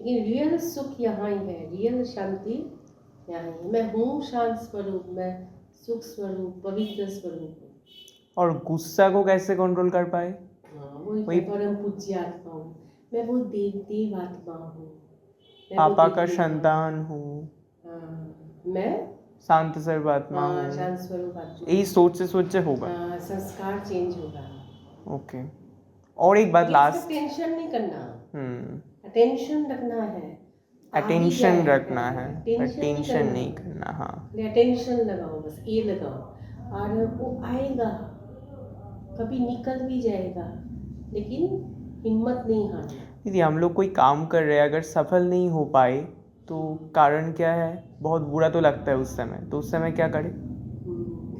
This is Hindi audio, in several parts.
ये रियल सुख यहाँ ही है, रियल शांति यहाँ ही है। मैं हूँ शांत स्वरूप, मैं सुख स्वरूप, पवित्र स्वरूप हूँ। और गुस्सा को कैसे कंट्रोल कर पाए? हाँ, वही वही परम पूज्य आत्मा हूँ मैं, वो देव आत्मा हूँ मैं, पापा वो का देवी संतान हूँ, हाँ, मैं शांत सर्व आत्मा हाँ हूँ। शांत स्वरूप आत्मा यही सोच से होगा। हाँ, संस्कार चेंज होगा। ओके। और एक बात लास्ट, टेंशन नहीं करना, हम्म, अटेंशन रखना है, आ ही अटेंशन जाए, रखना है, टेंशन नहीं करना। हाँ, अटेंशन लगाओ, बस ये लगाओ और वो आएगा, कभी निकल भी जाएगा, लेकिन हिम्मत नहीं हारना। यदि हम लोग कोई काम कर रहे हैं, अगर सफल नहीं हो पाए तो कारण क्या है? बहुत बुरा तो लगता है उस समय, तो उस समय क्या करें?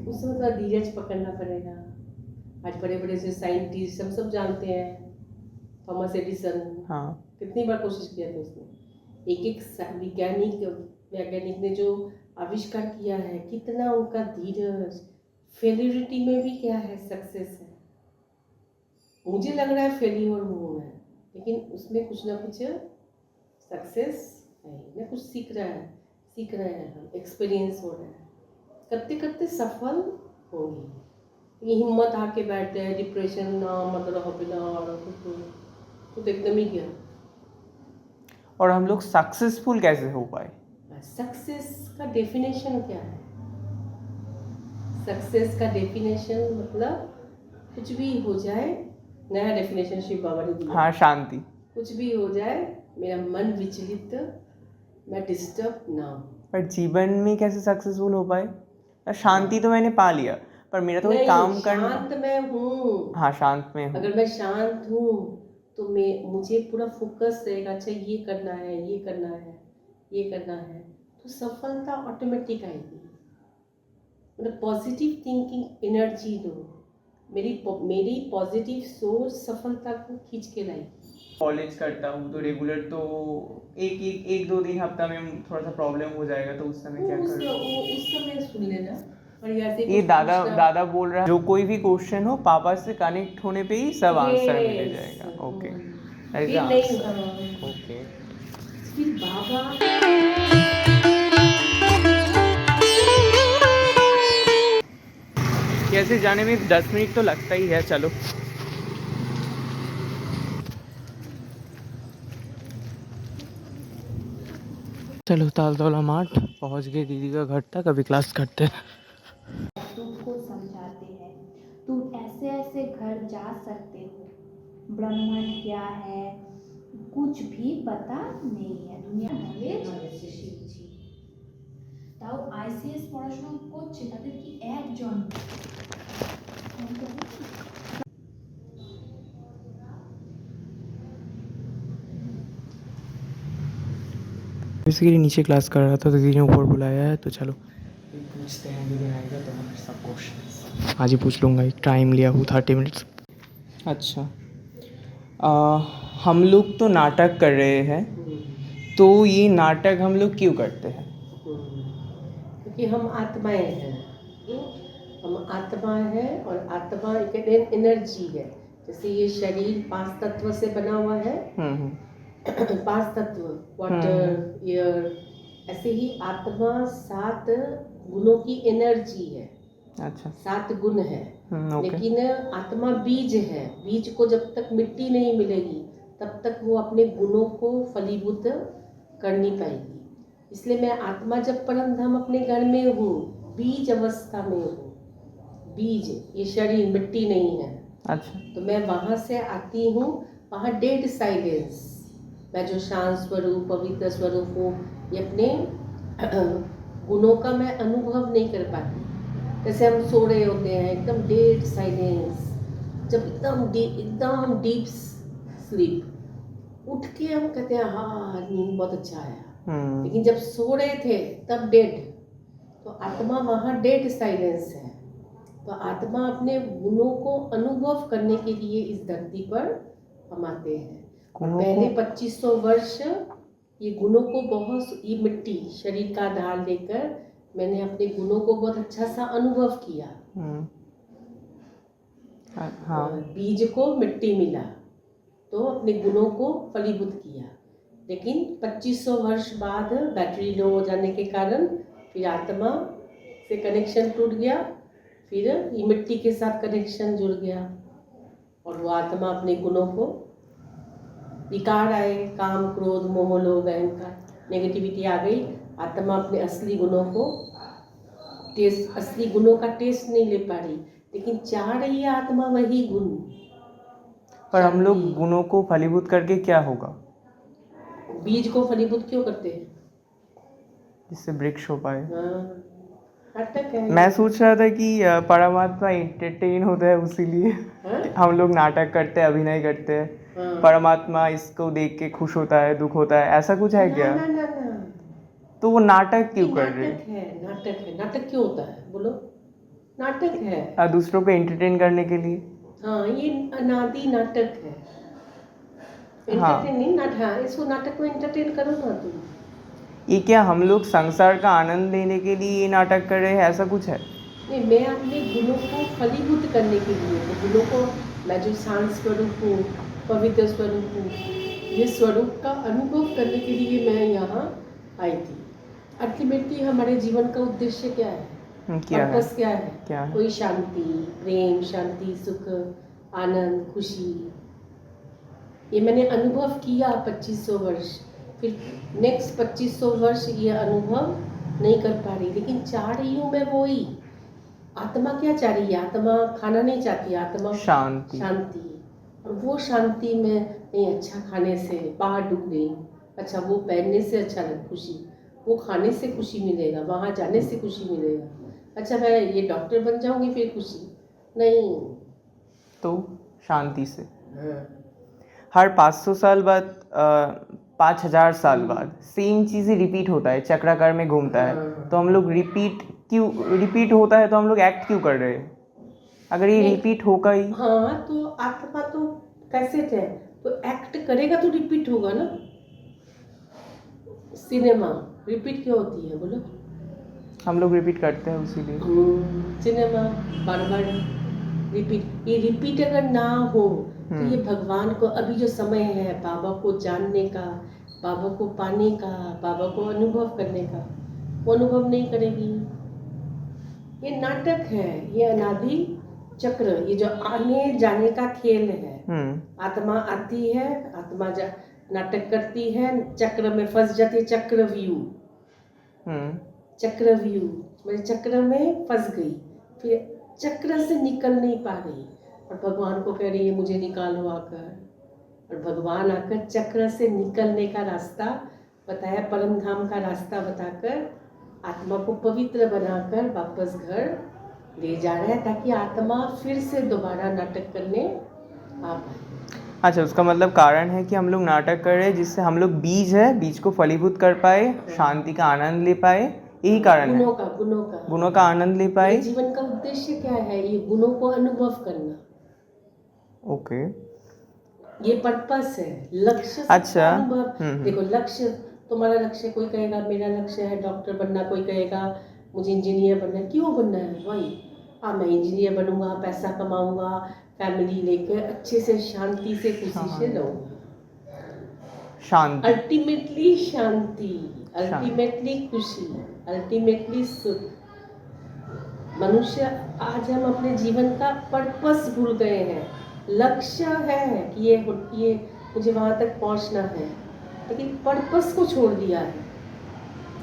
उस समय तो धीरज पकड़ना पड़ेगा। आज बड़े बड़े से साइंटिस्ट हम सब जानते हैं, थॉमस एडिसन, हाँ, कितनी बार कोशिश किया था उसने, एक वैज्ञानिक ने जो आविष्कार किया है, कितना उनका धीरज, फेलियरिटी में भी क्या है, सक्सेस है। मुझे लग रहा है फेलियर हूँ मैं, लेकिन उसमें कुछ ना कुछ सक्सेस है, मैं कुछ सीख रहे हैं हम, एक्सपीरियंस हो रहा है, करते करते सफल होंगे। ये हिम्मत आके बैठते हैं, डिप्रेशन ना मत रहो बिना और तो एकदम ही गया। और हम लोग सक्सेसफुल कैसे हो पाए? सक्सेस का डेफिनेशन क्या है? सक्सेस का डेफिनेशन मतलब कुछ भी हो जाए, नया डेफिनेशन शिव बाबा ने दिया। हाँ, शांति। कुछ भी हो जाए, मेरा मन विचलित, मैं डिस्टर्ब ना हूँ। पर जीवन में कैसे सक्सेसफुल हो पाए? शांति तो मैंने पा लिया, पर मेरा तो कोई काम करना। शांत मैं हूँ। हाँ, शांत में हूँ। अगर मैं शांत हूँ तो मुझे पूरा फोकस रहेगा, अच्छा ये करना है, ये करना है, ये करना है, तो सफलता ऑटोमेटिक आएगी। मतलब पॉजिटिव थिंकिंग एनर्जी दो, मेरी पॉजिटिव सोच सफलता को खींच के लाएगी। कॉलेज करता हूँ तो रेगुलर तो एक दो दिन हफ्ता में थोड़ा सा प्रॉब्लम हो जाएगा, तो उस समय क्या करूँ? उस समय सुन लेना। और ये दादा बोल रहा है, जो कोई भी क्वेश्चन हो पापा से कनेक्ट होने पे ही सब आंसर मिल जाएगा। Okay, okay. फिर बाबा कैसे जाने में 10 मिनट तो लगता ही है। चलो तालतोला मार्ट पहुंच गए, दीदी का घर तक। अभी क्लास करते हैं। तुमको समझाते हैं, तुम ऐसे ऐसे घर जा सकते हो, ब्रह्मांड क्या है कुछ भी पता नहीं है, दुनिया নলেজ শিখছি। তাও আইসিএস পড়াশোনা করছে তাদের কি একজন बेसिकली नीचे क्लास कर रहा था, तो दीदी ने ऊपर बुलाया है, तो चलो पूछते हैं। दीदी आएगा तो मैं सब क्वेश्चन आज ही पूछ लूँगा। एक टाइम लिया हूँ 30 मिनट्स। अच्छा, हम लोग तो नाटक कर रहे हैं, तो ये नाटक हम लोग क्यों करते हैं? क्योंकि हम आत्माएं हैं। हम आत्मा है, और आत्मा एक एनर्जी है। जैसे ये शरीर 5 तत्व से बना हुआ है, 5 तत्व, वाटर, एयर, ऐसे ही आत्मा 7 गुणों की एनर्जी है। अच्छा, 7 गुण है। लेकिन आत्मा बीज है, बीज को जब तक मिट्टी नहीं मिलेगी तब तक वो अपने गुणों को फलीभूत कर नहीं पाएगी। इसलिए मैं आत्मा जब परम धाम अपने घर में हूँ, बीज अवस्था में हूँ। बीज, ये शरीर मिट्टी नहीं है। अच्छा, तो मैं वहाँ से आती हूँ, वहाँ डेड साइलेंस, मैं जो शांत स्वरूप पवित्र स्वरूप हूँ, ये अपने गुणों का मैं अनुभव नहीं कर पाती। जैसे हम सो रहे होते हैं, एकदम डेड साइलेंस, जब एकदम डीप स्लीप, उठ के हम कहते हैं हाँ नींद बहुत अच्छा आया, लेकिन जब सो रहे थे तब डेड। तो आत्मा वहाँ डेड साइलेंस है। तो आत्मा अपने गुणों को अनुभव करने के लिए इस धरती पर हम आते हैं। पहले 2500 वर्ष ये गुणों को बहुत, ये मिट्टी शरीर का आधार लेकर मैंने अपने गुणों को बहुत अच्छा सा अनुभव किया। हाँ, बीज को मिट्टी मिला तो अपने गुणों को फलीभूत किया। लेकिन 2500 वर्ष बाद बैटरी लो हो जाने के कारण फिर आत्मा से कनेक्शन टूट गया, फिर ये मिट्टी के साथ कनेक्शन जुड़ गया और वो आत्मा अपने गुणों को, विकार आए, काम क्रोध मोह लोभ अहंकार नेगेटिविटी आ गई, आत्मा अपने असली गुणों को असली गुणों का टेस्ट नहीं ले पा रही, लेकिन चाह रही है आत्मा वही गुण। पर हम लोग गुणों को फलीभूत करके क्या होगा? बीज को फलीभूत क्यों करते हैं? जिससे वृक्ष हो पाए। हाँ, नाटक है। मैं सोच रहा था कि परमात्मा एंटरटेन होता है उसीलिए हम लोग नाटक करते हैं, अभिनय करते हैं। परमात्मा इसको देख के खुश होता है, दुख होता है, ऐसा कुछ है क्या? ना ना ना, तो वो नाटक क्यों कर रहे नाटक है, नाटक है। नाटक क्यों होता है बोलो? नाटक है दूसरों को एंटरटेन करने के लिए। हाँ, ये अनादि नाटक है। एंटरटेन नहीं नाटक, हाँ, इसको नाटक को एंटरटेन करो ना तुम। ये क्या हम लोग संसार का आनंद लेने के लिए ये नाटक कर रहे हैं, ऐसा कुछ है? नहीं, मैं अपने गुणों को फलीभूत करने के लिए, तो गुणों को, मैं जो शांत स्वरूप हूँ, पवित्र स्वरूप हूँ, ये स्वरूप का अनुभव करने के लिए मैं यहाँ आई थी। अल्टीमेटली हमारे जीवन का उद्देश्य क्या है? पर्पस क्या है? क्या है? कोई शांति, प्रेम, शांति, सुख, आनंद, खुशी। ये मैंने अनुभव किया 2500 वर्ष, फिर नेक्स्ट 2500 वर्ष ये अनुभव नहीं कर पा रही, लेकिन चाह रही हूँ मैं वही। आत्मा क्या चाह रही है? आत्मा खाना नहीं चाहती, आत्मा शांति। और वो शांति में नहीं, अच्छा खाने से बाहर डूब गई, अच्छा वो पहनने से अच्छा खुशी, वो खाने से खुशी मिलेगा, वहाँ जाने से खुशी मिलेगा, अच्छा मैं ये डॉक्टर बन जाऊंगी फिर खुशी नहीं, तो शांति से। हाँ। हर 500 साल बाद 5000 साल बाद सेम चीज़ें रिपीट होता है, चक्राकार में घूमता है। तो हम लोग रिपीट होता है तो हम लोग एक्ट क्यों कर रहे हैं? अगर ये रिपीट होगा ही, हाँ, तो आत्मा तो कैसे थे, तो एक्ट करेगा तो रिपीट होगा ना। सिनेमा रिपीट क्यों होती है बोलो? हम लोग रिपीट करते हैं उसीलिए। सिनेमा बार बार रिपीट, ये रिपीट अगर ना हो तो ये भगवान को, अभी जो समय है बाबा को जानने का, बाबा को पाने का, बाबा को अनुभव करने का, वो अनुभव नहीं करेगी। ये नाटक है, ये अनादि चक्र, ये जो आने जाने का खेल है। आत्मा आती है, आत्मा नाटक करती है, चक्र में फंस जाती है, चक्रव्यूह मेरे चक्र में फंस गई, फिर चक्र से निकल नहीं पा रही और भगवान को कह रही है मुझे निकालो आकर, और भगवान आकर चक्र से निकलने का रास्ता बताया, परम धाम का रास्ता बताकर आत्मा को पवित्र बनाकर वापस घर ले जा रहा है, ताकि आत्मा फिर से दोबारा नाटक करने आ पाए। अच्छा, उसका मतलब कारण है कि हम लोग नाटक कर रहे हैं जिससे हम लोग बीज को फलीभूत कर पाए, शांति का आनंद ले पाए, यही कारण है। गुणों का आनंद ले पाए। जीवन का उद्देश्य क्या है? ये गुणों को अनुभव करना। ओके, ये पर्पस है, लक्ष्य। अच्छा, देखो लक्ष्य, तुम्हारा लक्ष्य, कोई कहेगा मेरा लक्ष्य है डॉक्टर बनना, कोई कहेगा मुझे इंजीनियर बनना है। क्यों बनना है? वही, हाँ मैं इंजीनियर बनूंगा, पैसा कमाऊंगा, फैमिली लेकर अच्छे से शांति से खुशी से रहूंगा। शांति, अल्टीमेटली शांति, अल्टीमेटली खुशी, अल्टीमेटली सुख। मनुष्य आज हम अपने जीवन का पर्पस भूल गए हैं। लक्ष्य है कि ये मुझे वहाँ तक पहुँचना है, लेकिन पर्पस को छोड़ दिया है,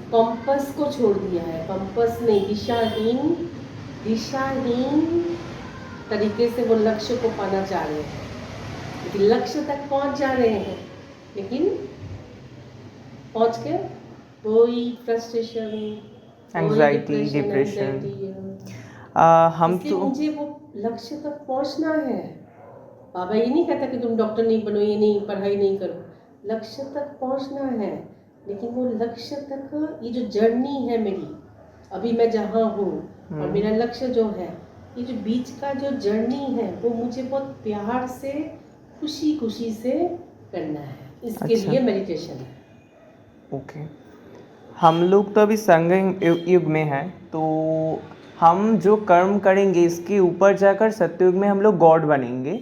कंपस को छोड़ दिया है। कंपस नहीं, दिशाहीन तरीके से वो लक्ष्य को पाना चाह रहे हैं, लेकिन लक्ष्य तक पहुँच जा रहे हैं, लेकिन पहुँच के कोई फ्रस्ट्रेशन, एंग्जाइटी, डिप्रेशन। हम तो मुझे वो लक्ष्य तक पहुँचना है। बाबा ये नहीं कहता कि तुम डॉक्टर नहीं बनो, ये नहीं पढ़ाई नहीं करो, लक्ष्य तक पहुँचना है। लेकिन वो लक्ष्य तक, ये जो जर्नी है मेरी, अभी मैं जहाँ हूँ और मेरा लक्ष्य जो है, ये जो बीच का जो जर्नी है, वो मुझे बहुत प्यार से, खुशी खुशी से करना है। इसके लिए मेडिटेशन है। ओके, हम लोग तो अभी संगम युग में हैं, तो हम जो कर्म करेंगे इसके ऊपर जाकर सत्ययुग में हम लोग गॉड बनेंगे।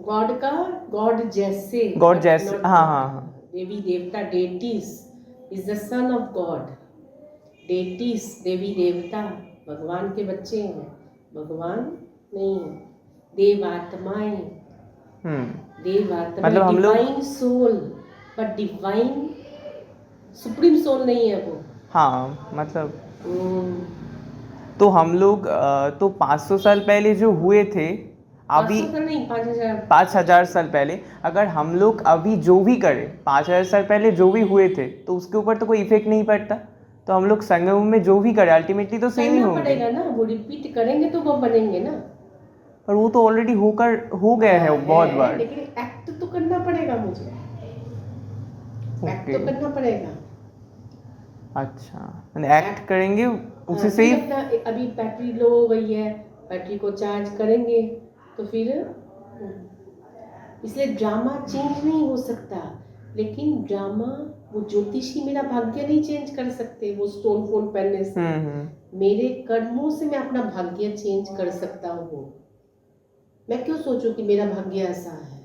गॉड जैसे, हाँ, देवी देवता, deities is the son of God. Deities देवी देवता भगवान के बच्चे हैं, भगवान नहीं है। देवात्माएं, देवात्मा मतलब हम लोग डिवाइन सोल, पर डिवाइन सुप्रीम सोल नहीं है वो। हाँ मतलब हम्म, तो हम लोग तो 500 साल पहले जो हुए थे अभी 500 का नहीं, 5000। 5000 साल पहले, अगर हम लोग अभी जो भी करें 5000 साल पहले जो भी हुए थे तो उसके ऊपर तो कोई इफेक्ट नहीं पड़ता। तो हम लोग संगम में जो भी करें अल्टीमेटली तो सेम ही करना होंगे। पड़ेगा ना, वो रिपीट करेंगे तो वो बनेंगे ना। पर वो तो ऑलरेडी हो गए हैं बहुत बार। लेकिन एक्ट तो करना पड़ेगा मुझे, एक्ट ओके तो करना पड़ेगा। अच्छा, एक्ट करेंगे उसी से ही। फिर अपना अभी बैटरी लो हो गई है, बैटरी को चार्ज करेंगे तो फिर इसलिए ड्रामा चेंज नहीं हो सकता। लेकिन ड्रामा वो ज्योतिषी मेरा भाग्य नहीं चेंज कर सकते वो स्टोन फोन पहनने से। मेरे कर्मों से मैं अपना भाग्य चेंज कर सकता हूँ। मैं क्यों सोचूं कि मेरा भाग्य ऐसा है।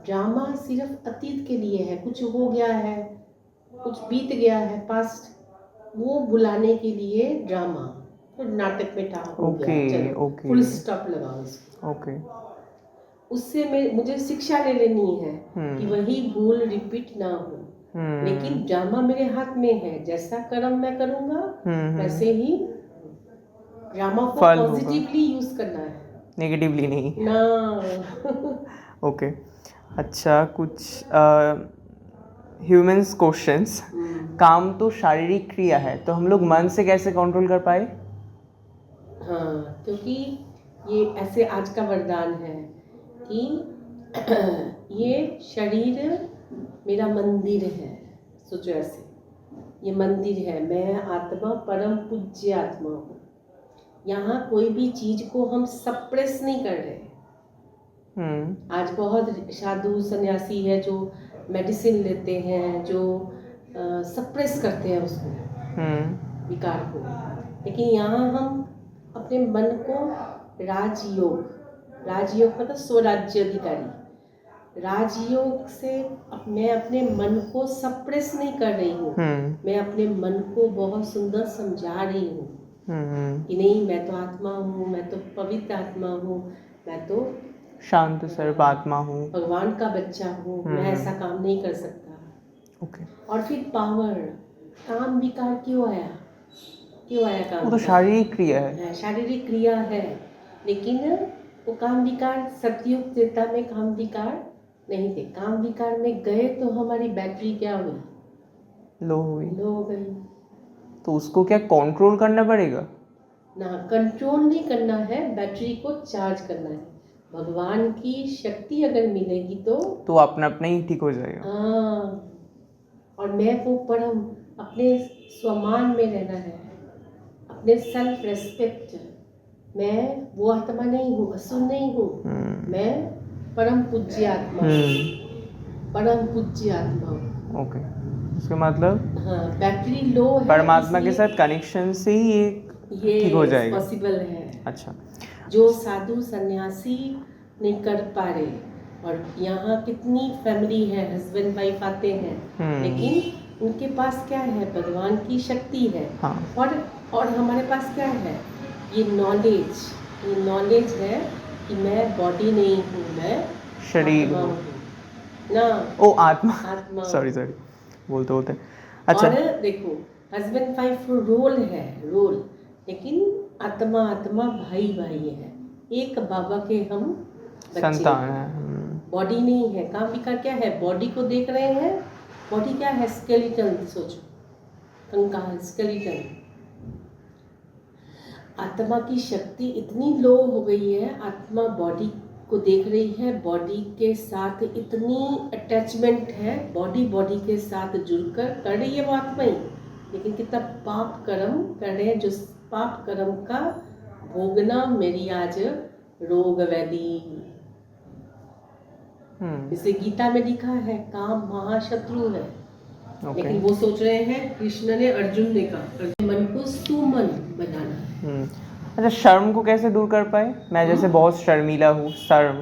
ड्रामा सिर्फ अतीत के लिए है, कुछ हो गया है, कुछ बीत गया है पास्ट, वो बुलाने के लिए ड्रामा, तो नाटक में हो गया, चलो फुल स्टॉप लगाओ इसको। ओके उससे मुझे शिक्षा ले लेनी है कि वही भूल रिपीट ना हो। लेकिन ड्रामा मेरे हाथ में है, जैसा कर्म मैं करूंगा वैसे ही ड्रामा को फल होगा। पॉजिटिवली यूज करना है, नेगेटिवली नहीं ना। ओके अच्छा, कुछ ह्यूमंस क्वेश्चंस। काम तो शारीरिक क्रिया है, तो हम लोग मन से कैसे कंट्रोल कर पाए? हाँ, क्योंकि ये ऐसे आज का वरदान है कि ये शरीर मेरा मंदिर है। सोचो ऐसे, ये मंदिर है, मैं आत्मा परम पूज्य आत्मा हूँ। यहाँ कोई भी चीज को हम सप्रेस नहीं कर रहे। आज बहुत साधु सन्यासी है जो मेडिसिन लेते हैं, जो सप्रेस करते हैं उसको, विकार को। लेकिन यहाँ हम अपने मन को राजयोग मतलब स्वराज्य अधिकारी, राजयोग से मैं अपने मन को सप्रेस नहीं कर रही हूँ। मैं अपने मन को बहुत सुंदर समझा रही हूँ कि नहीं, मैं तो आत्मा हूँ, मैं तो पवित्र आत्मा हूँ, मैं तो शांत स्वरूप आत्मा हूँ, भगवान का बच्चा हूँ, मैं ऐसा काम नहीं कर सकता। ओके। और फिर पावर, काम विकार क्यों आया काम? वो तो शारीरिक क्रिया है, शारीरिक क्रिया है, लेकिन वो काम विकार सतयुग त्रेता में काम विकार नहीं थे। काम विकार में गए तो हमारी बैटरी क्या हुई? लो हो गई। तो उसको क्या कंट्रोल करना पड़ेगा? ना, कंट्रोल नहीं करना है, बैटरी को चार्ज करना है। भगवान की शक्ति अगर मिलेगी तो अपना अपना ही ठीक हो जाएगा। हाँ, और मैं वो परम अपने स्वमान में रहना है, अपने सेल्फ रेस्पेक्ट। मैं वो आत्मा नहीं हूँ, असुर नहीं हूँ, मैं परम पूज्य आत्मा हूँ, परम पूज्य आत्मा हूँ। ओके, उसका मतलब हाँ, बैटरी लो है, परमात्मा के साथ कनेक्शन से ही ये ठीक हो जाएगा, पॉसिबल है। अच्छा, जो साधु सन्यासी नहीं कर पा रहे, और यहाँ कितनी फैमिली है, हस्बैंड वाइफ आते हैं, लेकिन उनके पास क्या है? भगवान की शक्ति है। हाँ। और हमारे पास क्या है? ये नॉलेज है कि मैं बॉडी नहीं हूँ, मैं शरीर हूँ ना। ओ आत्मा सॉरी बोलते अच्छा। और देखो, हस्बैंड वाइफ रोल है, लेकिन आत्मा भाई है, एक बाबा के हम संतान है। बॉडी नहीं है। काम विकार क्या है? बॉडी को देख रहे हैं, बॉडी क्या है? स्केलेटन, सोचो, कंकाल, स्केलेटन। आत्मा की शक्ति इतनी लो हो गई है, आत्मा बॉडी को देख रही है, बॉडी के साथ इतनी अटैचमेंट है, बॉडी के साथ जुड़कर कर रही है वो आत्मा ही, लेकिन कितना पाप कर्म कर रहे हैं, जो पाप कर्म का भोगना मेरी आज रोग व्याधि। जैसे गीता में लिखा है, काम महाशत्रु है। लेकिन वो सोच रहे हैं, कृष्ण ने अर्जुन ने कहा, मन को सुमन बनाना। अच्छा, शर्म को कैसे दूर कर पाए? मैं जैसे बहुत शर्मीला हूँ, शर्म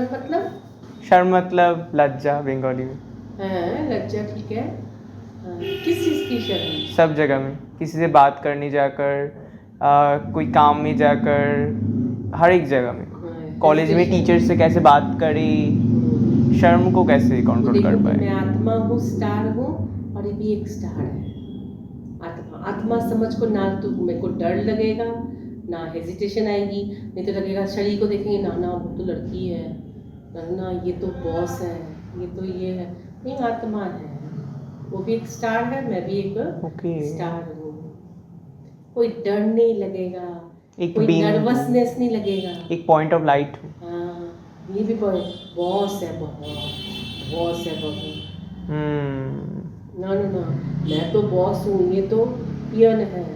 मतलब शर्म मतलब लज्जा बंगाली में। हाँ लज्जा ठीक है। हाँ, किस चीज़ की शर्म? सब जगह में, किसी से बात करने जाकर, कोई काम में जाकर, हर एक जगह में। हाँ, कॉलेज में hesitation। टीचर से कैसे बात करें, शर्म को कैसे तो कंट्रोल देखो कर कि मैं पाए। आत्मा हूँ, स्टार हूँ, और ये भी एक स्टार है। आत्मा समझ को ना, तो मेरे को डर लगेगा ना हेजिटेशन आएगी, नहीं तो लगेगा शरीर को देखेंगे ना ना वो तो लड़की है, ना ये तो बॉस है, ये तो ये है। नहीं, आत्मा है, वो भी एक स्टार है, मैं भी एक ओके। स्टार हूँ। कोई डर नहीं लगेगा, एक कोई being नर्वसनेस नहीं लगेगा। एक पॉइंट ऑफ लाइट हूँ। हाँ, ये भी बॉस है, बहुत बॉस है बहुत। ना ना ना, मैं तो बॉस हूँ, ये तो पियन है,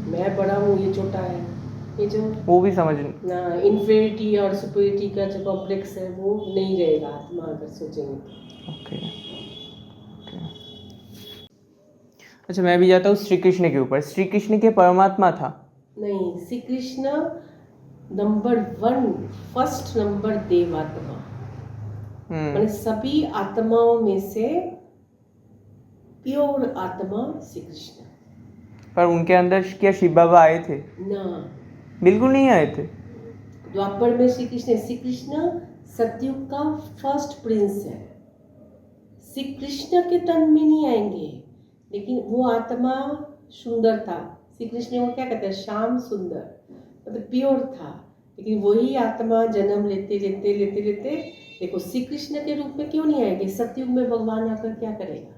मैं बड़ा हूँ, ये छोटा है। ये जो वो भी समझ। ना इन्फेरिटी और सुपरिटी का जो कॉम्प्लेक्स है वो नहीं रहेगा आत्मा अगर सोचेंगे तो। ओके। अच्छा, मैं भी जाता हूँ श्री कृष्ण के ऊपर। श्री कृष्ण के परमात्मा था? नहीं, Shri Krishna number 1, first number देवात्मा। मैंने सभी आत्माओं में से प्योर आत्मा श्री कृष्ण। पर उनके अंदर क्या शिव बाबा आए थे? ना, बिल्कुल नहीं आए थे। द्वापर में श्री कृष्ण सतयुग का फर्स्ट प्रिंस है। श्री कृष्ण के तन में नहीं आएंगे, लेकिन वो आत्मा सुंदर था। श्री कृष्ण को क्या कहते हैं, श्याम सुंदर, मतलब प्योर था। लेकिन वही आत्मा जन्म लेते लेते लेते लेते, देखो श्री कृष्ण के रूप में क्यों नहीं आएंगे? सतयुग में भगवान आकर क्या करेगा?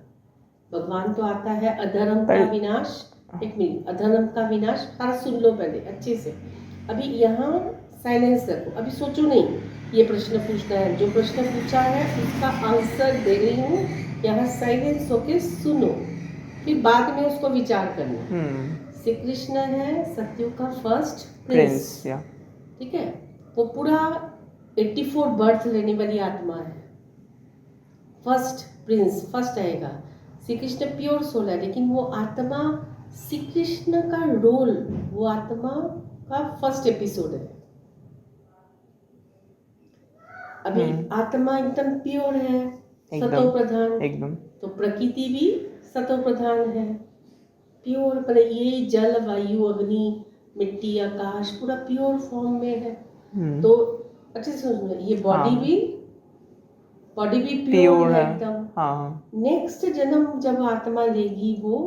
भगवान तो आता है अधर्म का विनाश। एक मिनट, अधर्म का विनाश, सारा सुन लो पहले अच्छे से। अभी यहाँ साइलेंस रखो, अभी सोचो नहीं ये प्रश्न पूछना है। जो प्रश्न पूछा है उसका आंसर दे रही हूँ, यहाँ साइलेंस होके सुनो, फिर बाद में उसको विचार करना। श्री कृष्ण है सतयुग का फर्स्ट प्रिंस, ठीक है? वो पूरा 84 बर्थ लेने वाली आत्मा है, फर्स्ट प्रिंस, फर्स्ट आएगा। श्री कृष्ण प्योर सोल है, लेकिन वो आत्मा, श्री कृष्ण का रोल, वो आत्मा का फर्स्ट एपिसोड है। अभी आत्मा एकदम प्योर है, सतो प्रधान, एकदम। तो प्रकृति भी सतो प्रधान है, प्योर, पर ये जल वायु अग्नि मिट्टी आकाश पूरा प्योर फॉर्म में है। तो अच्छे से सुनो, ये बॉडी भी प्योर है एकदम। नेक्स्ट जन्म जब आत्मा लेगी वो,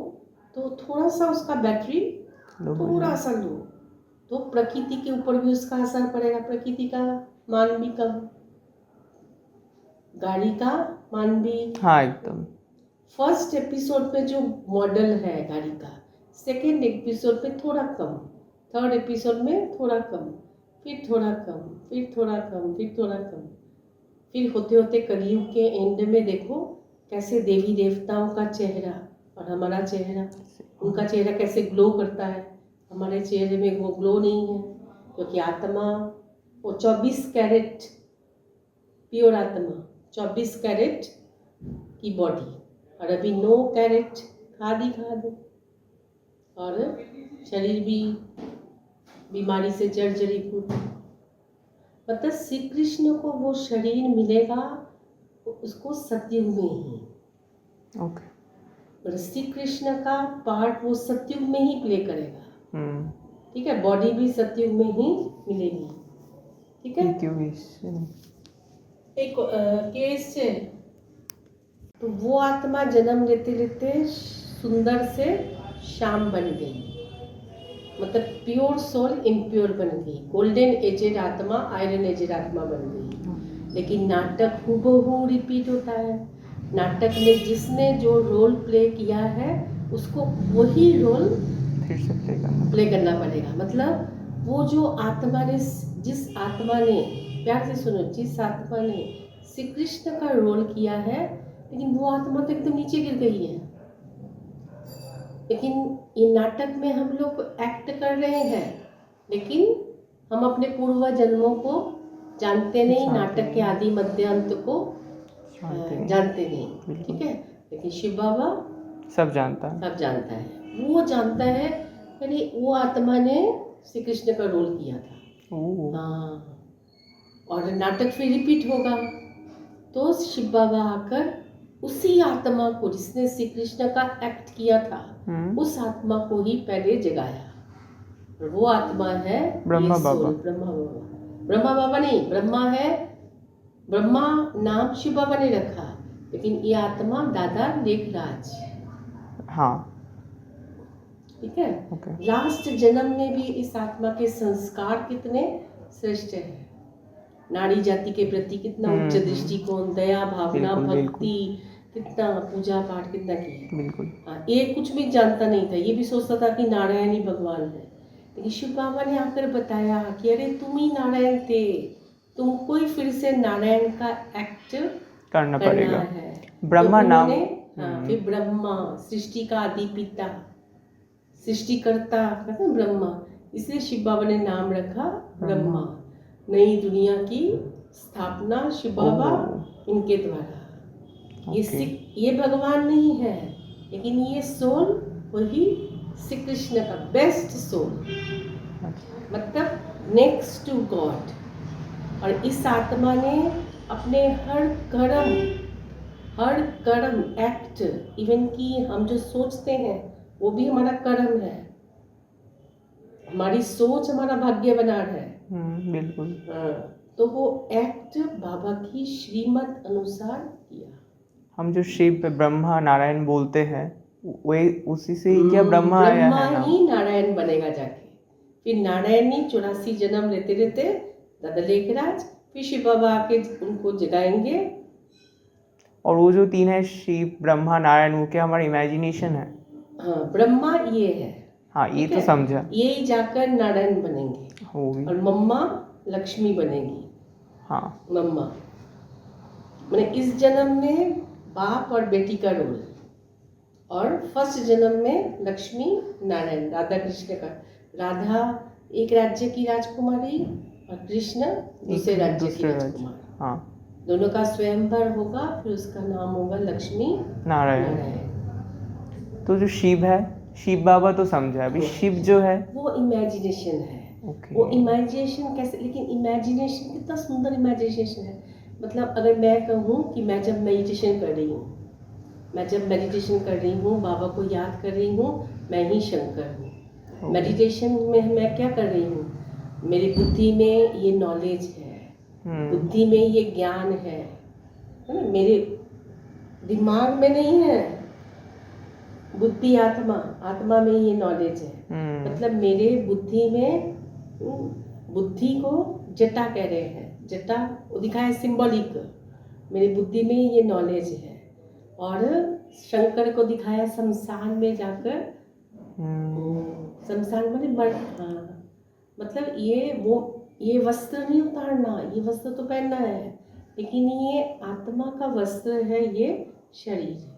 तो थोड़ा सा उसका बैटरी थोड़ा सा लो, तो प्रकृति के ऊपर भी उसका असर पड़ेगा। प्रकृति का मान भी कम, गाड़ी का मान भी एकदम। फर्स्ट एपिसोड में जो मॉडल है गाड़ी का, सेकेंड एपिसोड में थोड़ा कम, थर्ड एपिसोड में थोड़ा कम, फिर थोड़ा कम, फिर थोड़ा कम, फिर थोड़ा कम, फिर होते होते कलयुग के एंड में देखो कैसे देवी देवताओं का चेहरा और हमारा चेहरा, उनका चेहरा कैसे ग्लो करता है, हमारे चेहरे में वो ग्लो नहीं है, क्योंकि आत्मा वो 24 कैरेट प्योर आत्मा, 24 कैरेट की बॉडी, और अभी 9 कैरेट खादी और शरीर भी बीमारी से जर्जरीभूत। मतलब श्री कृष्ण को वो शरीर मिलेगा उसको सतयुग में ही। मतलब श्री कृष्ण का पार्ट वो सतयुग में ही प्ले करेगा, ठीक है? बॉडी भी सतयुग में ही मिलेगी, ठीक है? एक केस है, तो वो आत्मा जन्म लेते लेते सुंदर से श्याम बन गई, मतलब प्योर सोल इम्प्योर बन गई, गोल्डन एजेड आत्मा आयरन एजेड आत्मा बन गई। लेकिन नाटक हूबहू रिपीट होता है। नाटक में जिसने जो रोल प्ले किया है उसको वही रोल फिर से प्ले करना पड़ेगा। मतलब वो जो आत्मा ने, जिस आत्मा ने, प्यार से सुनो, जिस आत्मा ने श्री कृष्ण का रोल किया है, लेकिन वो आत्मा तो एकदम नीचे गिर गई है। लेकिन ये नाटक में हम लोग एक्ट कर रहे हैं, लेकिन हम अपने पूर्व जन्मों को जानते नहीं, नाटक के आदि मध्य अंत को जानते नहीं, ठीक है? लेकिन शिव बाबा सब जानता है, वो जानता है, यानी वो आत्मा ने श्री कृष्ण का रोल किया था। हाँ, और नाटक फिर रिपीट होगा, तो शिव बाबा आकर उसी आत्मा को जिसने श्री कृष्ण का एक्ट किया था, उस आत्मा को ही पहले जगाया। और वो आत्मा है ब्रह्मा ये सोल, बाबा। ब्रह्मा बाबा। ब्रह्मा बाबा नहीं, ब्रह्मा है, ब्रह्मा नाम शिव बाबा ने रखा, लेकिन ये आत्मा दादा लेखराज। हाँ ठीक है। ओके। लास्ट जन्म में भी इस आत्मा के संस्कार कितने श्रेष्ठ है, नारी जाति के प्रति कितना उच्च दृष्टिकोण, दया भावना, बिल्कुल, भक्ति, कितना पूजा पाठ कितना किया। बिल्कुल। हाँ, ये कुछ भी जानता नहीं था, ये भी सोचता था कि नारायण ही भगवान है, लेकिन शिव बाबा ने आकर बताया कि अरे तुम ही नारायण थे, तुमको ही फिर से नारायण का एक्ट करना पड़ेगा। है। ब्रह्मा तो नाम। हाँ, फिर ब्रह्मा सृष्टि का आदि पिता, सृष्टिकर्ता कहते हैं ब्रह्मा, इसलिए शिव बाबा ने नाम रखा ब्रह्मा। नई दुनिया की स्थापना शिव बाबा इनके द्वारा। ये भगवान नहीं है, लेकिन ये सोल वही श्री कृष्ण का बेस्ट सोल, मतलब नेक्स्ट टू गॉड। और इस आत्मा ने अपने हर कर्म एक्ट, इवन कि हम जो सोचते हैं वो भी हमारा कर्म है, हमारी सोच हमारा भाग्य बना है। बिल्कुल। तो वो एक्ट बाबा की श्रीमत अनुसार किया। हम जो शिव ब्रह्मा नारायण बोलते हैं वही उसी से ही क्या ब्रह्मा आया है ब्रह्मा ना? ही नारायण बनेगा जाके, फिर नारायण ही 84 जन्म लेते लेते दादा लेखराज, फिर शिव बाबा आके उनको जगाएंगे। और वो जो तीन है शिव ब्रह्मा नारायण, वो क्या हमारा इमेजिनेशन है? हाँ, ब्रह्मा ये है। हाँ ये तो समझा। ये ही जाकर नारायण बनेंगे, और मम्मा लक्ष्मी बनेगी। हाँ मम्मा मैंने इस जन्म में बाप और बेटी का रोल, और फर्स्ट जन्म में लक्ष्मी नारायण राधा कृष्ण का। राधा एक राज्य की राजकुमारी और कृष्ण दूसरे राज्य की राजकुमारी। हाँ, दोनों का स्वयंवर होगा, फिर उसका नाम होगा लक्ष्मी नारायण। तो जो शिव है, शिव बाबा तो समझा, अभी शिव जो है वो इमेजिनेशन है। वो इमेजिनेशन कैसे, लेकिन इमेजिनेशन कितना सुंदर इमेजिनेशन है। मतलब अगर मैं कहूँ कि मैं जब मेडिटेशन कर रही हूँ, बाबा को याद कर रही हूँ, मैं ही शंकर हूँ। मेडिटेशन में मैं क्या कर रही हूँ, मेरी बुद्धि में ये नॉलेज है, बुद्धि में ये ज्ञान है ना, मेरे दिमाग में नहीं है। बुद्धि आत्मा में ये नॉलेज है। मतलब मेरे बुद्धि में, बुद्धि को जटा कह रहे हैं, जटा वो दिखाया सिंबॉलिक, मेरी बुद्धि में ये नॉलेज है। और शंकर को दिखाया शमशान में जाकर, शमशान में मतलब ये वस्त्र नहीं उतारना, ये वस्त्र तो पहनना है, लेकिन ये आत्मा का वस्त्र है, ये शरीर है।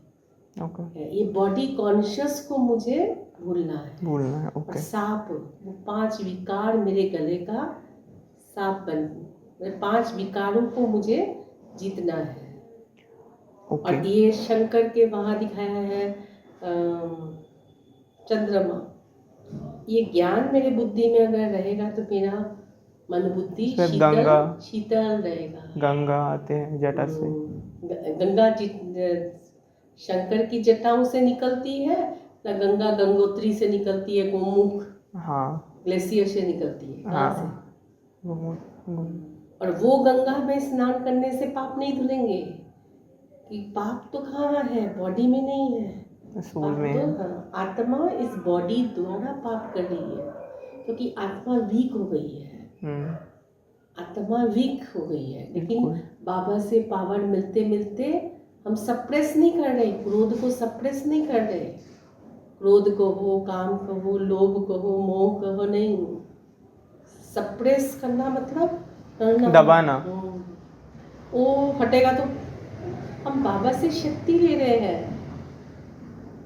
ये बॉडी कॉन्शियस को मुझे भूलना है। और सांप, वो 5 विकार मेरे गले का सांप बन, 5 विकारों को मुझे जीतना है। और ये शंकर के वहाँ दिखाया है चंद्रमा। ये ज्ञान मेरे बुद्धि में अगर रहेगा तो मेरा मन बुद्धि शीतल रहेगा। गंगा आते हैं जटा से, गंगा शंकर की जटाओं से निकलती है ना, गंगा गंगोत्री से निकलती है, गोमुख ग्लेशियर से निकलती है। कहाँ से? और वो गंगा में स्नान करने से पाप नहीं धुलेंगे, कि पाप तो कहाँ है, बॉडी में नहीं है, सोल में है। आत्मा इस बॉडी द्वारा पाप कर रही है, क्योंकि आत्मा वीक हो गई है। आत्मा वीक हो गई है, लेकिन बाबा से पावर मिलते मिलते हम सप्रेस नहीं कर रहे, क्रोध को सप्रेस नहीं कर रहे। क्रोध कहो, काम कहो, लोभ कहो, मोह कहो, नहीं, सप्रेस करना मतलब करना, दबाना। वो हटेगा तो हम बाबा से शक्ति ले रहे हैं,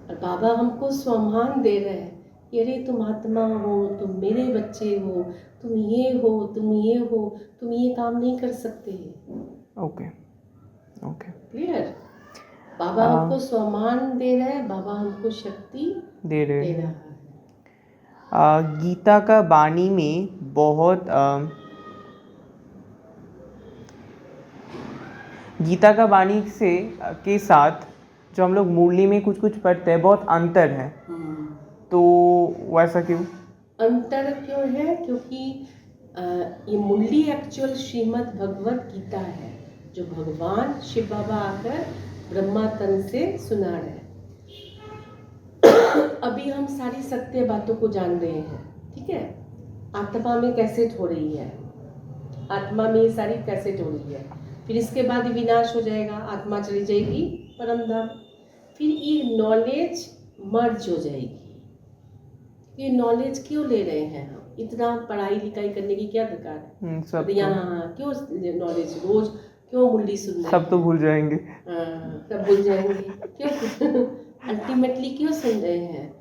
और बाबा हमको सम्मान दे रहे हैं कि अरे तुम आत्मा हो, तुम मेरे बच्चे हो, तुम ये हो, तुम ये हो, तुम ये काम नहीं कर सकते। Okay clear? बाबा हमको सम्मान दे रहे हैं, बाबा हमको शक्ति दे रहा है। गीता का वाणी में बहुत गीता का वाणी से के साथ जो हम लोग मुरली में कुछ कुछ पढ़ते हैं बहुत अंतर है, तो वैसा क्यों? अंतर क्यों है? क्योंकि ये मुरली एक्चुअल श्रीमद् भगवत गीता है जो भगवान शिव बाबा आकर ब्रह्मा तन से सुना रहे हैं। अभी हम सारी सत्य बातों को जान रहे हैं, ठीक है। आत्मा में कैसेट हो रही है, आत्मा में ये सारी कैसेट हो रही है, फिर इसके बाद विनाश हो जाएगा, आत्मा चली जाएगी परम धाम, फिर ये नॉलेज मर्ज हो जाएगी। ये नॉलेज क्यों ले रहे हैं हम? इतना पढ़ाई लिखाई करने की क्या दरकार है? सब यहाँ क्यों नॉलेज? रोज क्यों मुरली सुन रहे हैं? सब तो भूल जाएंगे। सब भूल जाएंगे क्यों? अल्टीमेटली क्यों सुन रहे हैं?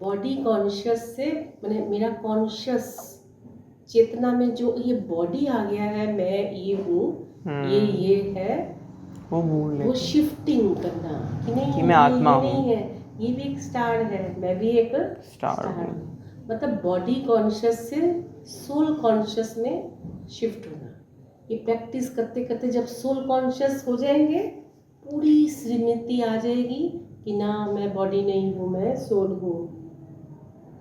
बॉडी कॉन्शियस से, मैंने मेरा कॉन्शियस चेतना में जो ये बॉडी आ गया है, मैं ये हूँ, ये है, वो शिफ्टिंग करना कि नहीं, कि मैं आत्मा हूँ, नहीं है, ये भी एक स्टार है, मैं भी एक स्टार हूँ। मतलब बॉडी कॉन्शियस से सोल कॉन्शियस में शिफ्ट होना। ये प्रैक्टिस करते करते जब सोल कॉन्शियस हो जाएंगे, पूरी श्रीमती आ जाएगी कि ना मैं बॉडी नहीं हूँ, मैं सोल हूँ,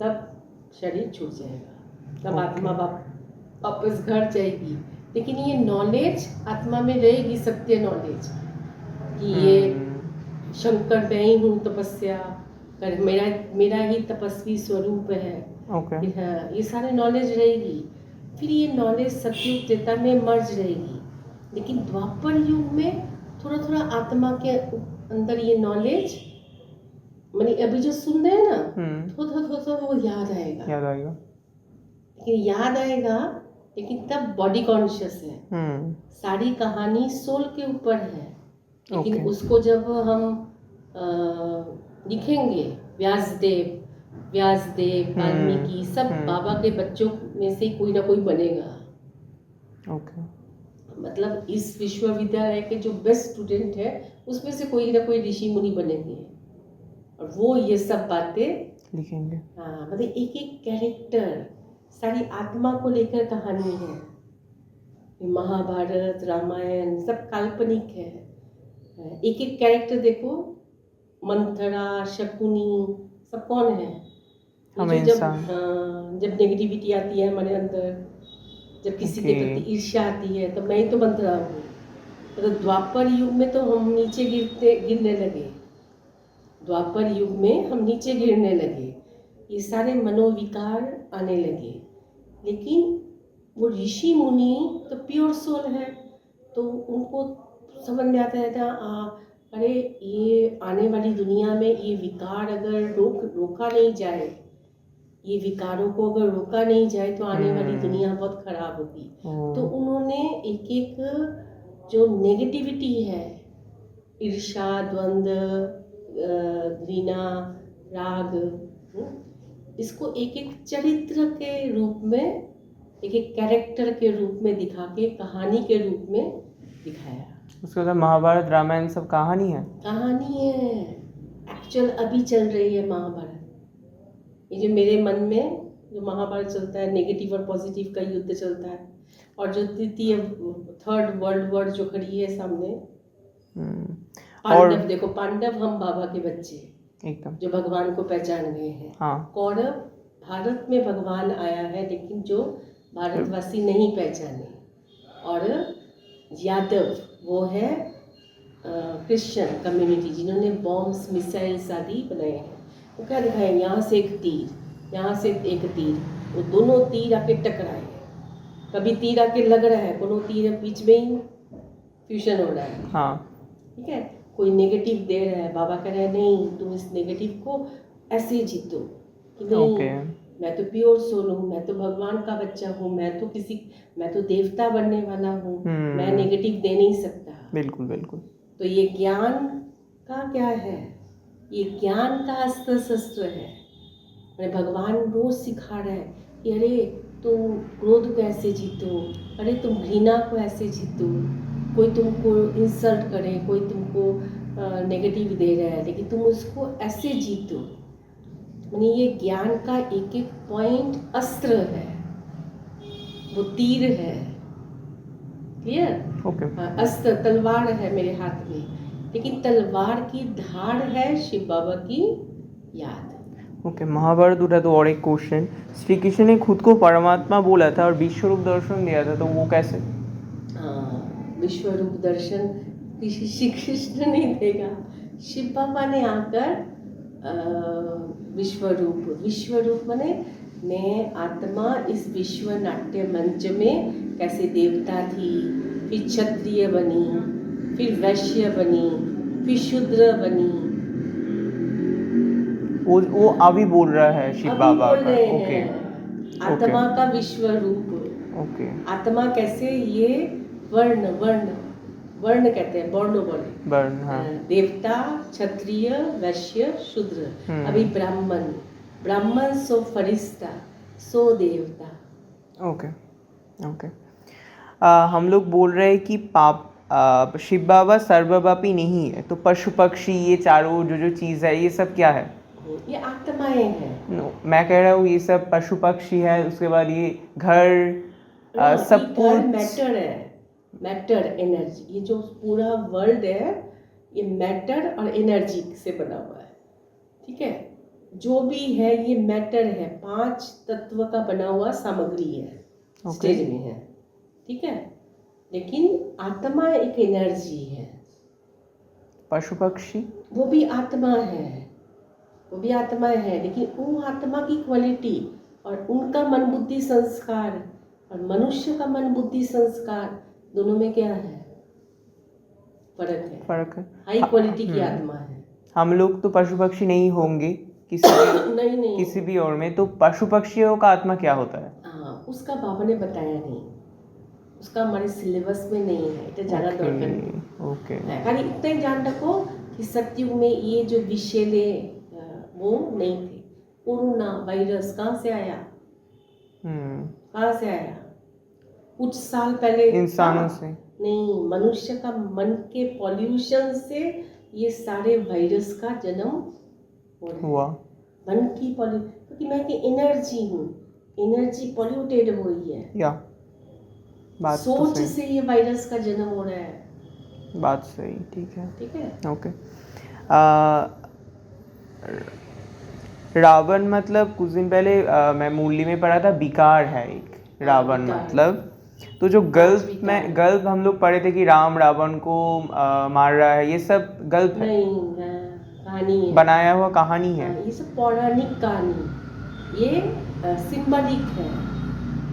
तब शरीर छूट जाएगा, तब आत्मा वापस घर जाएगी। लेकिन ये नॉलेज आत्मा में रहेगी, सत्य नॉलेज कि ये शंकर मैं ही हूँ, तपस्या कर, मेरा ही तपस्वी स्वरूप है। हाँ, ये सारे नॉलेज रहेगी। फिर ये नॉलेज सतयुग त्रेता में मर्ज रहेगी। लेकिन द्वापर युग में थोड़ा थोड़ा आत्मा के अंदर ये नॉलेज, माने अभी जो सुन रहे हैं ना, थोड़ा वो याद आएगा, लेकिन तब बॉडी कॉन्शियस है। सारी कहानी सोल के ऊपर है, लेकिन उसको जब हम लिखेंगे, व्यासदेव वाल्मीकि सब बाबा के बच्चों में से कोई ना कोई बनेगा। मतलब इस विश्वविद्यालय के जो बेस्ट स्टूडेंट है उसमें से कोई ना कोई ऋषि मुनि बनेंगे और वो ये सब बातें लिखेंगे। हाँ, मतलब एक एक कैरेक्टर, सारी आत्मा को लेकर कहानी है। महाभारत, रामायण सब काल्पनिक है। एक एक कैरेक्टर देखो, मंथरा, शकुनी, सब कौन है? जब नेगेटिविटी आती है हमारे अंदर, जब किसी के प्रति ईर्ष्या आती है, तो मैं ही तो मंथरा हूँ। तो द्वापर युग में तो हम नीचे गिरने लगे, द्वापर युग में हम नीचे गिरने लगे, ये सारे मनोविकार आने लगे। लेकिन वो ऋषि मुनि तो प्योर सोल है, तो उनको समझ में आता है अरे ये आने वाली दुनिया में ये विकार अगर रोका नहीं जाए, ये विकारों को अगर रोका नहीं जाए तो आने वाली दुनिया बहुत खराब होगी। तो उन्होंने एक एक जो नेगेटिविटी है, ईर्ष्या, द्वंद्व, घृणा, राग, इसको एक एक चरित्र के रूप में, एक एक कैरेक्टर के रूप में दिखा के कहानी के रूप में दिखाया। उसके बाद महाभारत, रामायण सब कहानी है एक्चुअल अभी चल रही है महाभारत। ये जो मेरे मन में जो महाभारत चलता है, नेगेटिव और पॉजिटिव का युद्ध चलता है, और जो तृतीय थर्ड वर्ल्ड वॉर जो खड़ी है सामने, पांडव देखो, पांडव हम बाबा के बच्चे एकदम, जो भगवान को पहचान गए हैं। कौरव भारत में भगवान आया है, लेकिन जो भारतवासी नहीं पहचाने, और यादव वो है क्रिश्चियन कम्युनिटी जिन्होंने बॉम्ब्स, मिसाइल्स आदि बनाए हैं। वो क्या दिखाए, यहाँ से एक तीर, यहाँ से एक तीर, वो दोनों तीर आके टकराए, कभी तीर आके लग रहा है, दोनों तीर बीच में ही फ्यूजन हो रहा है। ठीक है, कोई नेगेटिव दे रहा है, बाबा कह रहे हैं नहीं, तुम इस नेगेटिव को ऐसे जीतो कि नहीं, मैं तो प्योर सोल हूँ, मैं तो भगवान का बच्चा हूँ, मैं तो देवता बनने वाला हूँ, मैं नेगेटिव दे नहीं सकता। बिल्कुल बिल्कुल। तो ये ज्ञान का क्या है, ये ज्ञान का अस्त्र शस्त्र है। भगवान रोज सिखा रहा है कि अरे तुम क्रोध को ऐसे जीतो, अरे तुम घृणा को ऐसे जीतो। कोई तुमको इंसल्ट करे, कोई तुमको नेगेटिव दे रहा है, लेकिन तुम उसको ऐसे जीतो। यानी ये ज्ञान का एक एक पॉइंट अस्त्र है, वो तीर है। क्लियर? ओके अस्त्र तलवार है मेरे हाथ में, लेकिन तलवार की धार है शिव बाबा की याद। ओके महाभारत उठा तो और एक क्वेश्चन, श्री कृष्ण ने खुद को परमात्मा बोला था और विश्व रूप दर्शन दिया था, तो वो कैसे? विश्व रूप दर्शन श्री कृष्ण नहीं देगा, शिव बाबा ने आकर विश्व रूप माने मैं आत्मा इस विश्व नाट्य मंच में कैसे देवता थी, फिर क्षत्रिय बनी, फिर वैश्य बनी, फिर शूद्र बनी। वो अभी बोल रहा है शिव बाबा बोल का। रहे ओके हैं आत्मा का विश्व रूप। ओके आत्मा कैसे, ये वर्ण वर्ण वर्ण कहते हैं, वर्ण वर्ण हाँ देवता, क्षत्रिय, वैश्य, शूद्र। अभी ब्राह्मण सो फरिश्ता, सो देवता। ओके ओके हम लोग बोल रहे हैं कि शिव बाबा सर्वव्यापी नहीं है, तो पशु पक्षी ये चारों जो चीज़ है ये सब क्या है? ये आत्माएं हैं। नो मैं कह रहा हूँ ये सब पशु पक्षी है, उसके बाद ये घर सब कुछ मैटर है, मैटर एनर्जी। ये जो पूरा वर्ल्ड है ये मैटर और एनर्जी से बना हुआ है, ठीक है? जो भी है ये मैटर है, 5 तत्व का बना हुआ सामग्री है, स्टेज में है, ठीक है? लेकिन आत्मा एक एनर्जी है। पशु पक्षी वो भी आत्मा है, वो भी आत्मा है, लेकिन वो आत्मा की क्वालिटी और उनका मन बुद्धि संस्कार और मनुष्य का मन बुद्धि संस्कार दोनों में क्या है? फर्क है। हाई क्वालिटी की आत्मा है। हम लोग तो पशु पक्षी नहीं होंगे किसी नहीं किसी भी और में, तो पशु पक्षियों का आत्मा क्या होता है? उसका बाबा ने बताया नहीं, उसका हमारे सिलेबस में नहीं है, इतना जाना दरकार। ओके खाली इतना ही जान रखो कि सत्युग में ये जो विषैले वो नहीं थे। कोरोना वायरस कहाँ से आया? कहाँ से आया? कुछ साल पहले इंसानों से नहीं, मनुष्य का मन के पॉल्यूशन से ये सारे वायरस का जन्म हुआ। मन की क्योंकि मैं की एनर्जी हूँ, एनर्जी पॉल्यूटेड हुई है या बात सोच तो से ये वायरस का जन्म हो रहा है। बात सही, ठीक है ठीक है ओके। रावण मतलब कुछ दिन पहले मैं मुरली में पढ़ा था, विकार है एक रावण मतलब, तो जो गल्प हम लोग पढ़े थे कि राम रावण को मार रहा है, ये सब गल्प है? नहीं, कहानी है, बनाया हुआ कहानी है। ये सब पौराणिक कहानी, ये सिंबलिक है।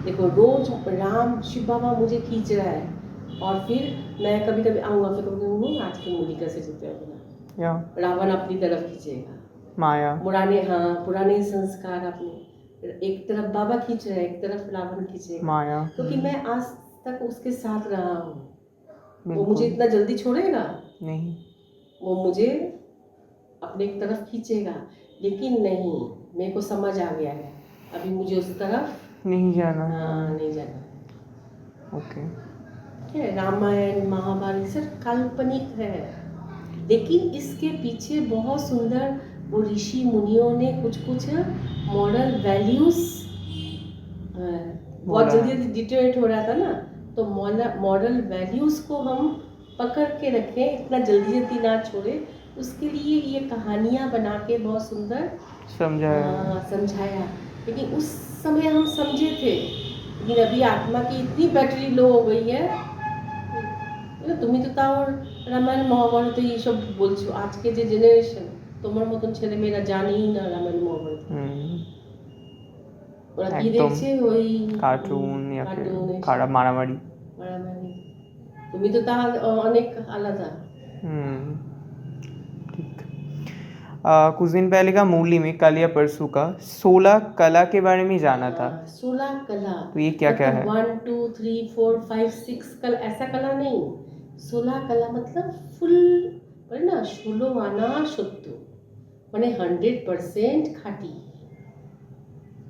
देखो रोज राम शिव बाबा मुझे खींच रहा है और फिर मैं कभी कभी आऊँगा, फिर कभी आज की मूली कैसे जीते होगा, रावण अपनी तरफ खींचेगा, माया पुराने संस्कार अपने, एक तरफ बाबा खींच रहे, एक तरफ रावण खींचेगा, माया। क्योंकि मैं आज तक उसके साथ रहा हूँ, वो मुझे इतना जल्दी छोड़ेगा नहीं, वो मुझे अपने एक तरफ खींचेगा, लेकिन नहीं, मेरे को समझ आ गया है अभी मुझे उस तरफ नहीं जाना। नहीं जाना। ओके रामायण महाभारत सिर्फ काल्पनिक है, लेकिन इसके पीछे बहुत सुंदर वो ऋषि मुनियों ने कुछ मॉरल वैल्यूज, बहुत जल्दी डिटेरेट हो रहा था ना, तो मॉरल वैल्यूज को हम पकड़ के रखें, इतना जल्दी ना छोड़े, उसके लिए ये कहानियाँ बना के बहुत सुंदर समझाया। लेकिन उस समय हम समझे थे, लेकिन अभी आत्मा की इतनी बैटरी लो हो गई है, তুমি তো তাও রামায়ণ মহাভারত এইসব বলছো, আজকে যে জেনারেশন তোমার মতন ছেলে মেয়েরা জানেই না রামায়ণ মহাভারত, ওরা কি দেখছে ওই কার্টুন খারাপ মারামারি, তুমি তো তা অনেক আলাদা। कुछ दिन पहले का मूली में कल या परसों का 16 कला के बारे में जाना था। 16 कला, तो ये क्या क्या है? 1 2 3 4 5 6 कला, ऐसा कला नहीं, 16 कला मतलब फुल ना, 16 आना सत्य মানে 100% খাঁটি।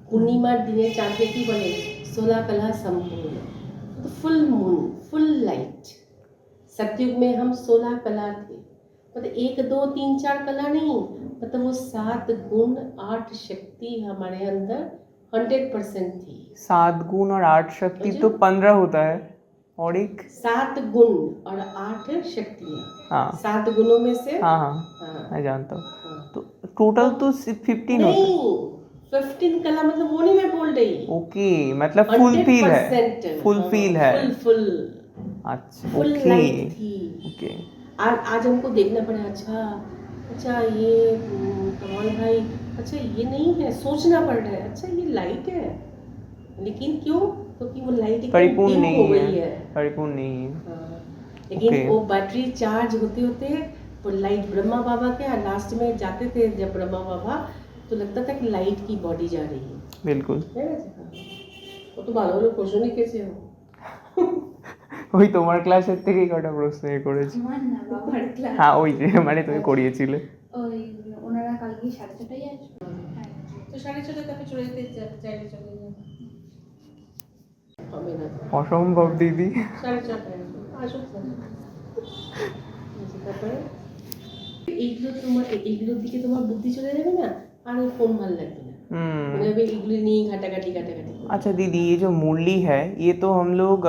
পূর্ণিমার দিনে চাঁদকে কি বলে? 16 कला संपूर्ण, तो फुल मून, फुल लाइट। सतयुग में हम 16 कला थे, मतलब 1 2 3 4 कला नहीं, मतलब वो 7 गुण 8 शक्ति हमारे अंदर 100% थी। 7 गुण और 8 शक्ति तो 15 होता है, और एक 7 गुण और 8 शक्तियाँ। हाँ 7 गुणों में से हाँ हाँ हाँ, मैं जानता हूँ। हाँ। तो टोटल तो 15 होता है। नहीं 15 कला मतलब वो नहीं मैं बोल रही। ओके मतलब फुल फील है। 100% फुल फील है। फुल अच्छा फुल ओके लाइट थी। ओके आज हमको देखना पड़ा। अच्छा अच्छा ये कमाल भाई, अच्छा ये नहीं है, सोचना पड़ रहा है। अच्छा ये लाइट है, लेकिन क्यों? क्योंकि वो लाइट एकदम परिपूर्ण डिम हो नहीं गई है। है। परिपूर्ण नहीं है। हाँ, लेकिन Okay. वो बैटरी चार्ज होते होते वो लाइट ब्रह्मा बाबा के लास्ट में जाते थे जब ब्रह्मा बाबा, तो लगता था कि लाइट की बॉडी जा रही है। बिल्कुल है ना? हाँ। वो तो ভালো হলো প্রশ্ন লিখেছে ও। ওই তোমার ক্লাসের থেকেই কটা প্রশ্ন করেছি। আমার না বাবার ক্লাস। হ্যাঁ ওই যে মানে তুমি করিয়েছিলে। ওই ওনারা কালকে 6:30টায় আসবে। হ্যাঁ তো 6:30 তাকে চলে যেতে চাইলে চলে যাবে। হবে না তো। অসম্ভব দিদি। 4:30 আসুক না। তারপরে এইগুলো তোমার এইগুলোর দিকে তোমার বুদ্ধি চলে যাবে না, আর ওই ফোন ভালো লাগবে না। মনে হবে এইগুলো নিয়ে ঘাটাঘাটি ঘাটাঘাটি। अच्छा दीदी ये जो मुरली है ये तो हम लोग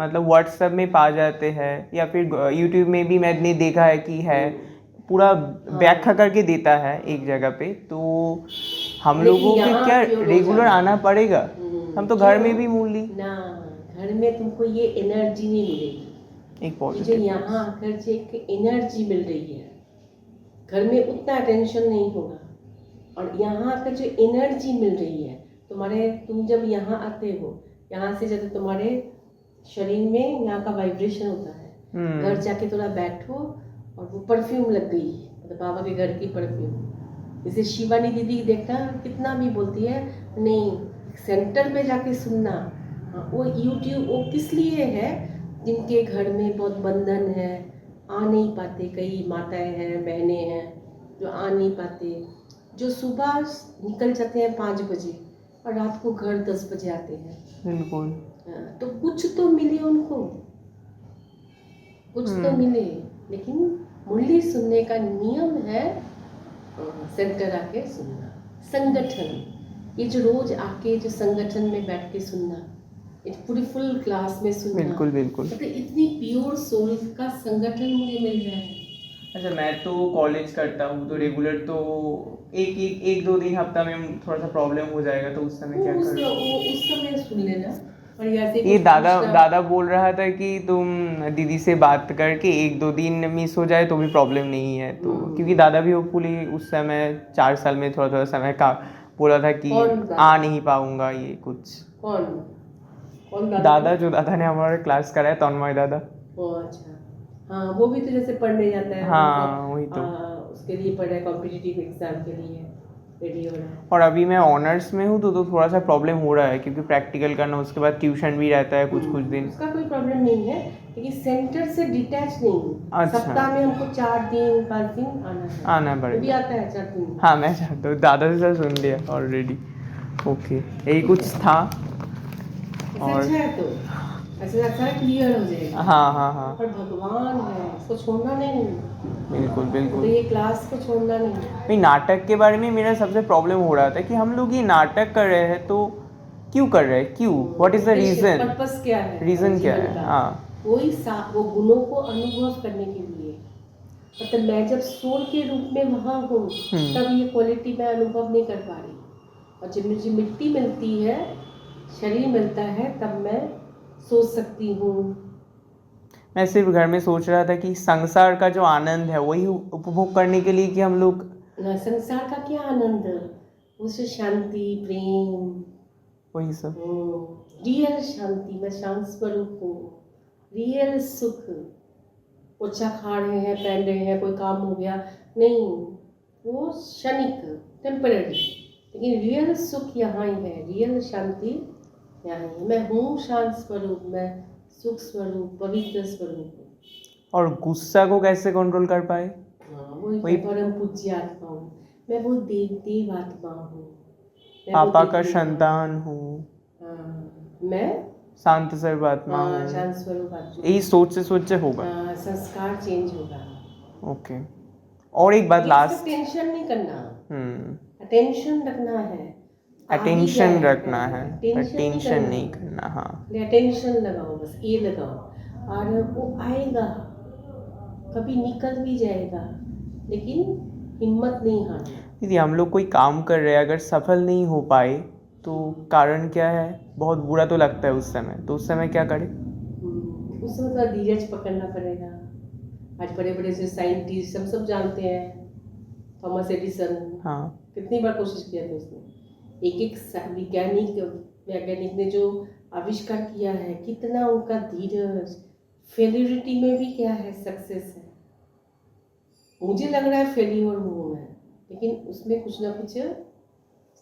मतलब व्हाट्सएप में पा जाते हैं या फिर यूट्यूब में भी मैंने देखा है कि है पूरा व्याख्या करके देता है एक जगह पे। तो हम लेकिन लोगों को यहाँ क्या pure हो रेगुलर जाना। आना पड़ेगा? हम तो घर में क्यों? भी मुरली ना, घर में तुमको ये एनर्जी नहीं मिलेगी। एक ये जो पॉजिटिव यहाँ आकर जो एक एनर्जी मिल रही है, घर में उतना टेंशन नहीं होगा। और यहाँ आकर जो एनर्जी मिल रही है तुम्हारे, तुम जब यहाँ आते हो, यहाँ से जब तुम्हारे शरीर में यहाँ का वाइब्रेशन होता है, घर जाके थोड़ा बैठो और वो परफ्यूम लग गई, मतलब बाबा के घर की परफ्यूम। जैसे शिवानी दीदी देखना कितना भी बोलती है, नहीं सेंटर में जाके सुनना। हाँ, वो यूट्यूब वो किस लिए है? जिनके घर में बहुत बंधन है, आ नहीं पाते, कई माताएं हैं, बहनें हैं जो आ नहीं पाते, जो सुबह निकल जाते हैं 5 बजे और रात को घर 10 बजे आते हैं। बिल्कुल हाँ, तो कुछ तो मिले उनको, कुछ तो मिले। लेकिन मुरली सुनने का नियम है सेंटर आके सुनना। संगठन, ये जो रोज आके जो संगठन में बैठ के सुनना, ये पूरी फुल क्लास में सुनना, बिल्कुल बिल्कुल। मतलब इतनी प्योर सोल का संगठन मुझे मिल रहा है। अच्छा मैं तो कॉलेज करता हूँ तो रेगुलर तो एक दो दिन हफ्ता में थोड़ा सा प्रॉब्लम हो जाएगा तो उस समय क्या उस करूँ? उस समय सुन लेना। और ऐसे ये कुछ दादा पूछना। दादा बोल रहा था कि तुम दीदी से बात करके एक दो दिन मिस हो जाए तो भी प्रॉब्लम नहीं है। तो क्योंकि दादा भी होपफुली उस समय 4 साल में थोड़ा थोड़ा समय का बोला था कि कौन दादा? आ नहीं पाऊंगा ये कुछ। कौन कौन दादा जो दादा ने हमारा क्लास कराया तन्मय दादा। ओ अच्छा, हाँ वो भी तो जैसे पढ़ने जाता है। हाँ, मतलब, वही तो। उसके लिए पढ़ रहा है, कॉम्पिटिटिव एग्जाम के लिए रेडी हो रहा है। और अभी मैं ऑनर्स में हूँ तो थोड़ा सा प्रॉब्लम हो रहा है क्योंकि प्रैक्टिकल करना उसके बाद ट्यूशन भी रहता है कुछ दिन। उसका कोई प्रॉब्लम नहीं है, लेकिन सेंटर से डिटैच नहीं। अच्छा। सप्ताह में हमको 4 दिन 5 दिन आना है। आना वो भी पड़ेगा। आता है 4 दिन। हाँ मैं चाहता हूँ दादा से सब सुन लिया ऑलरेडी। ओके यही कुछ था। ऐसा और अच्छा है तो ऐसे सारा क्लियर हो जाएगा। हाँ हाँ हाँ पर भगवान है, इसको छोड़ना नहीं। बिल्कुल तो बिल्कुल। ये क्लास को छोड़ना नहीं। भाई नाटक के बारे में मेरा सबसे प्रॉब्लम हो रहा था कि हम लोग ये नाटक कर रहे हैं तो क्यों कर रहे हैं, क्यों, what is the reason? Purpose क्या है? रीजन क्या जीवन है? का? हाँ वो गुणों को अनुभव करने के लिए। मतलब मैं जब सोल के रूप में वहाँ हूँ तब ये क्वालिटी मैं अनुभव नहीं कर पा रही, और जब मुझे मिट्टी मिलती है, शरीर मिलता है, तब मैं सोच सकती हूँ। मैं सिर्फ घर में सोच रहा था कि संसार का जो आनंद है वही उपभोग करने के लिए कि हम लोग संसार का क्या आनंद, उसे शांति प्रेम, वही सब रियल शांति। मैं शांत स्वरूप हूँ, रियल सुख। पोछा खा रहे हैं, पहन रहे हैं, कोई काम हो गया नहीं, वो क्षणिक टेम्पररी, लेकिन रियल सुख यहाँ ही है, रियल शांति यहाँ ही। मैं हूँ शांत स्वरूप, मैं सुख स्वरूप, पवित्र स्वरूप हूँ। और गुस्सा को कैसे कंट्रोल कर पाए? वही परम पूज्य आत्मा हूँ मैं, वो देव आत्मा हूँ, पापा का संतान हूँ, मैं शांत स्वरूप आत्मा हूँ। शांत स्वरूप आत्मा। यही सोच से होगा। संस्कार चेंज होगा। ओके और एक बात लास्ट, टेंशन नहीं करना, टेंशन रखना है अटेंशन जाएगा, रखना है, टेंशन नहीं करना। हाँ, अटेंशन लगाओ, बस ये लगाओ और वो आएगा, कभी निकल भी जाएगा, लेकिन हिम्मत नहीं हारना। दीदी हम लोग कोई काम कर रहे हैं, अगर सफल नहीं हो पाए तो कारण क्या है? बहुत बुरा तो लगता है उस समय, तो उस समय क्या करें? उस समय थोड़ा धीरज पकड़ना पड़ेगा। आज बड़े बड़े से साइंटिस्ट हम सब जानते हैं, थॉमस एडिसन, हाँ, कितनी बार कोशिश किया था उसने। एक एक वैज्ञानिक ने जो आविष्कार किया है, कितना उनका धीरज, फेलियरिटी में भी क्या है, सक्सेस है। मुझे लग रहा है फेलियर हूँ मैं, लेकिन उसमें कुछ ना कुछ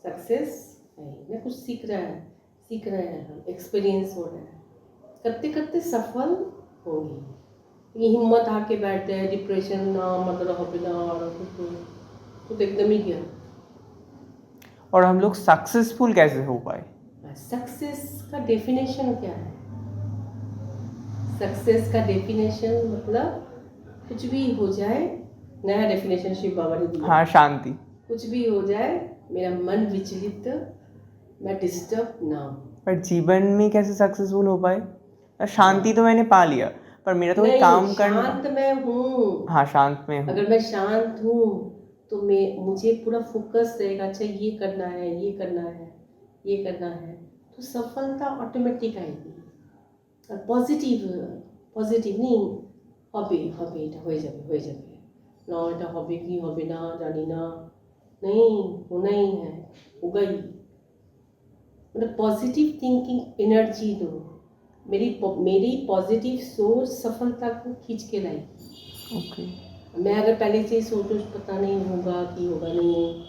सक्सेस है ना, कुछ सीख रहे हैं हम, एक्सपीरियंस हो रहा है, करते करते सफल होंगे। ये हिम्मत आके बैठते हैं, डिप्रेशन ना मतलब हो बिना और तो एकदम ही गया। और हम लोग सक्सेसफुल कैसे हो पाए? सक्सेस का डेफिनेशन क्या है? सक्सेस का डेफिनेशन मतलब कुछ भी हो जाए, नया डेफिनेशन शिव बाबा ने दिया। हाँ, शांति। कुछ भी हो जाए, मेरा मन विचलित, मैं डिस्टर्ब ना हूँ। पर जीवन में कैसे सक्सेसफुल हो पाए? शांति तो मैंने पा लिया, पर मेरा तो कोई काम करना। शांत मैं हूँ। हाँ, शांत में हूँ। अगर मैं शांत हूँ तो मुझे पूरा फोकस रहेगा, अच्छा ये करना है, ये करना है, ये करना है, तो सफलता ऑटोमेटिक आएगी। और पॉजिटिव नहीं, হবে এটা হয়ে যাবে ना, এটা হবে কি হবে না জানি না, नहीं होना ही है, होगा ही। मतलब पॉजिटिव थिंकिंग एनर्जी दो, मेरी पॉजिटिव सोच सफलता को खींच के लाई। ओके। मैं अगर पहले से ही सोचूं पता नहीं होगा कि होगा नहीं,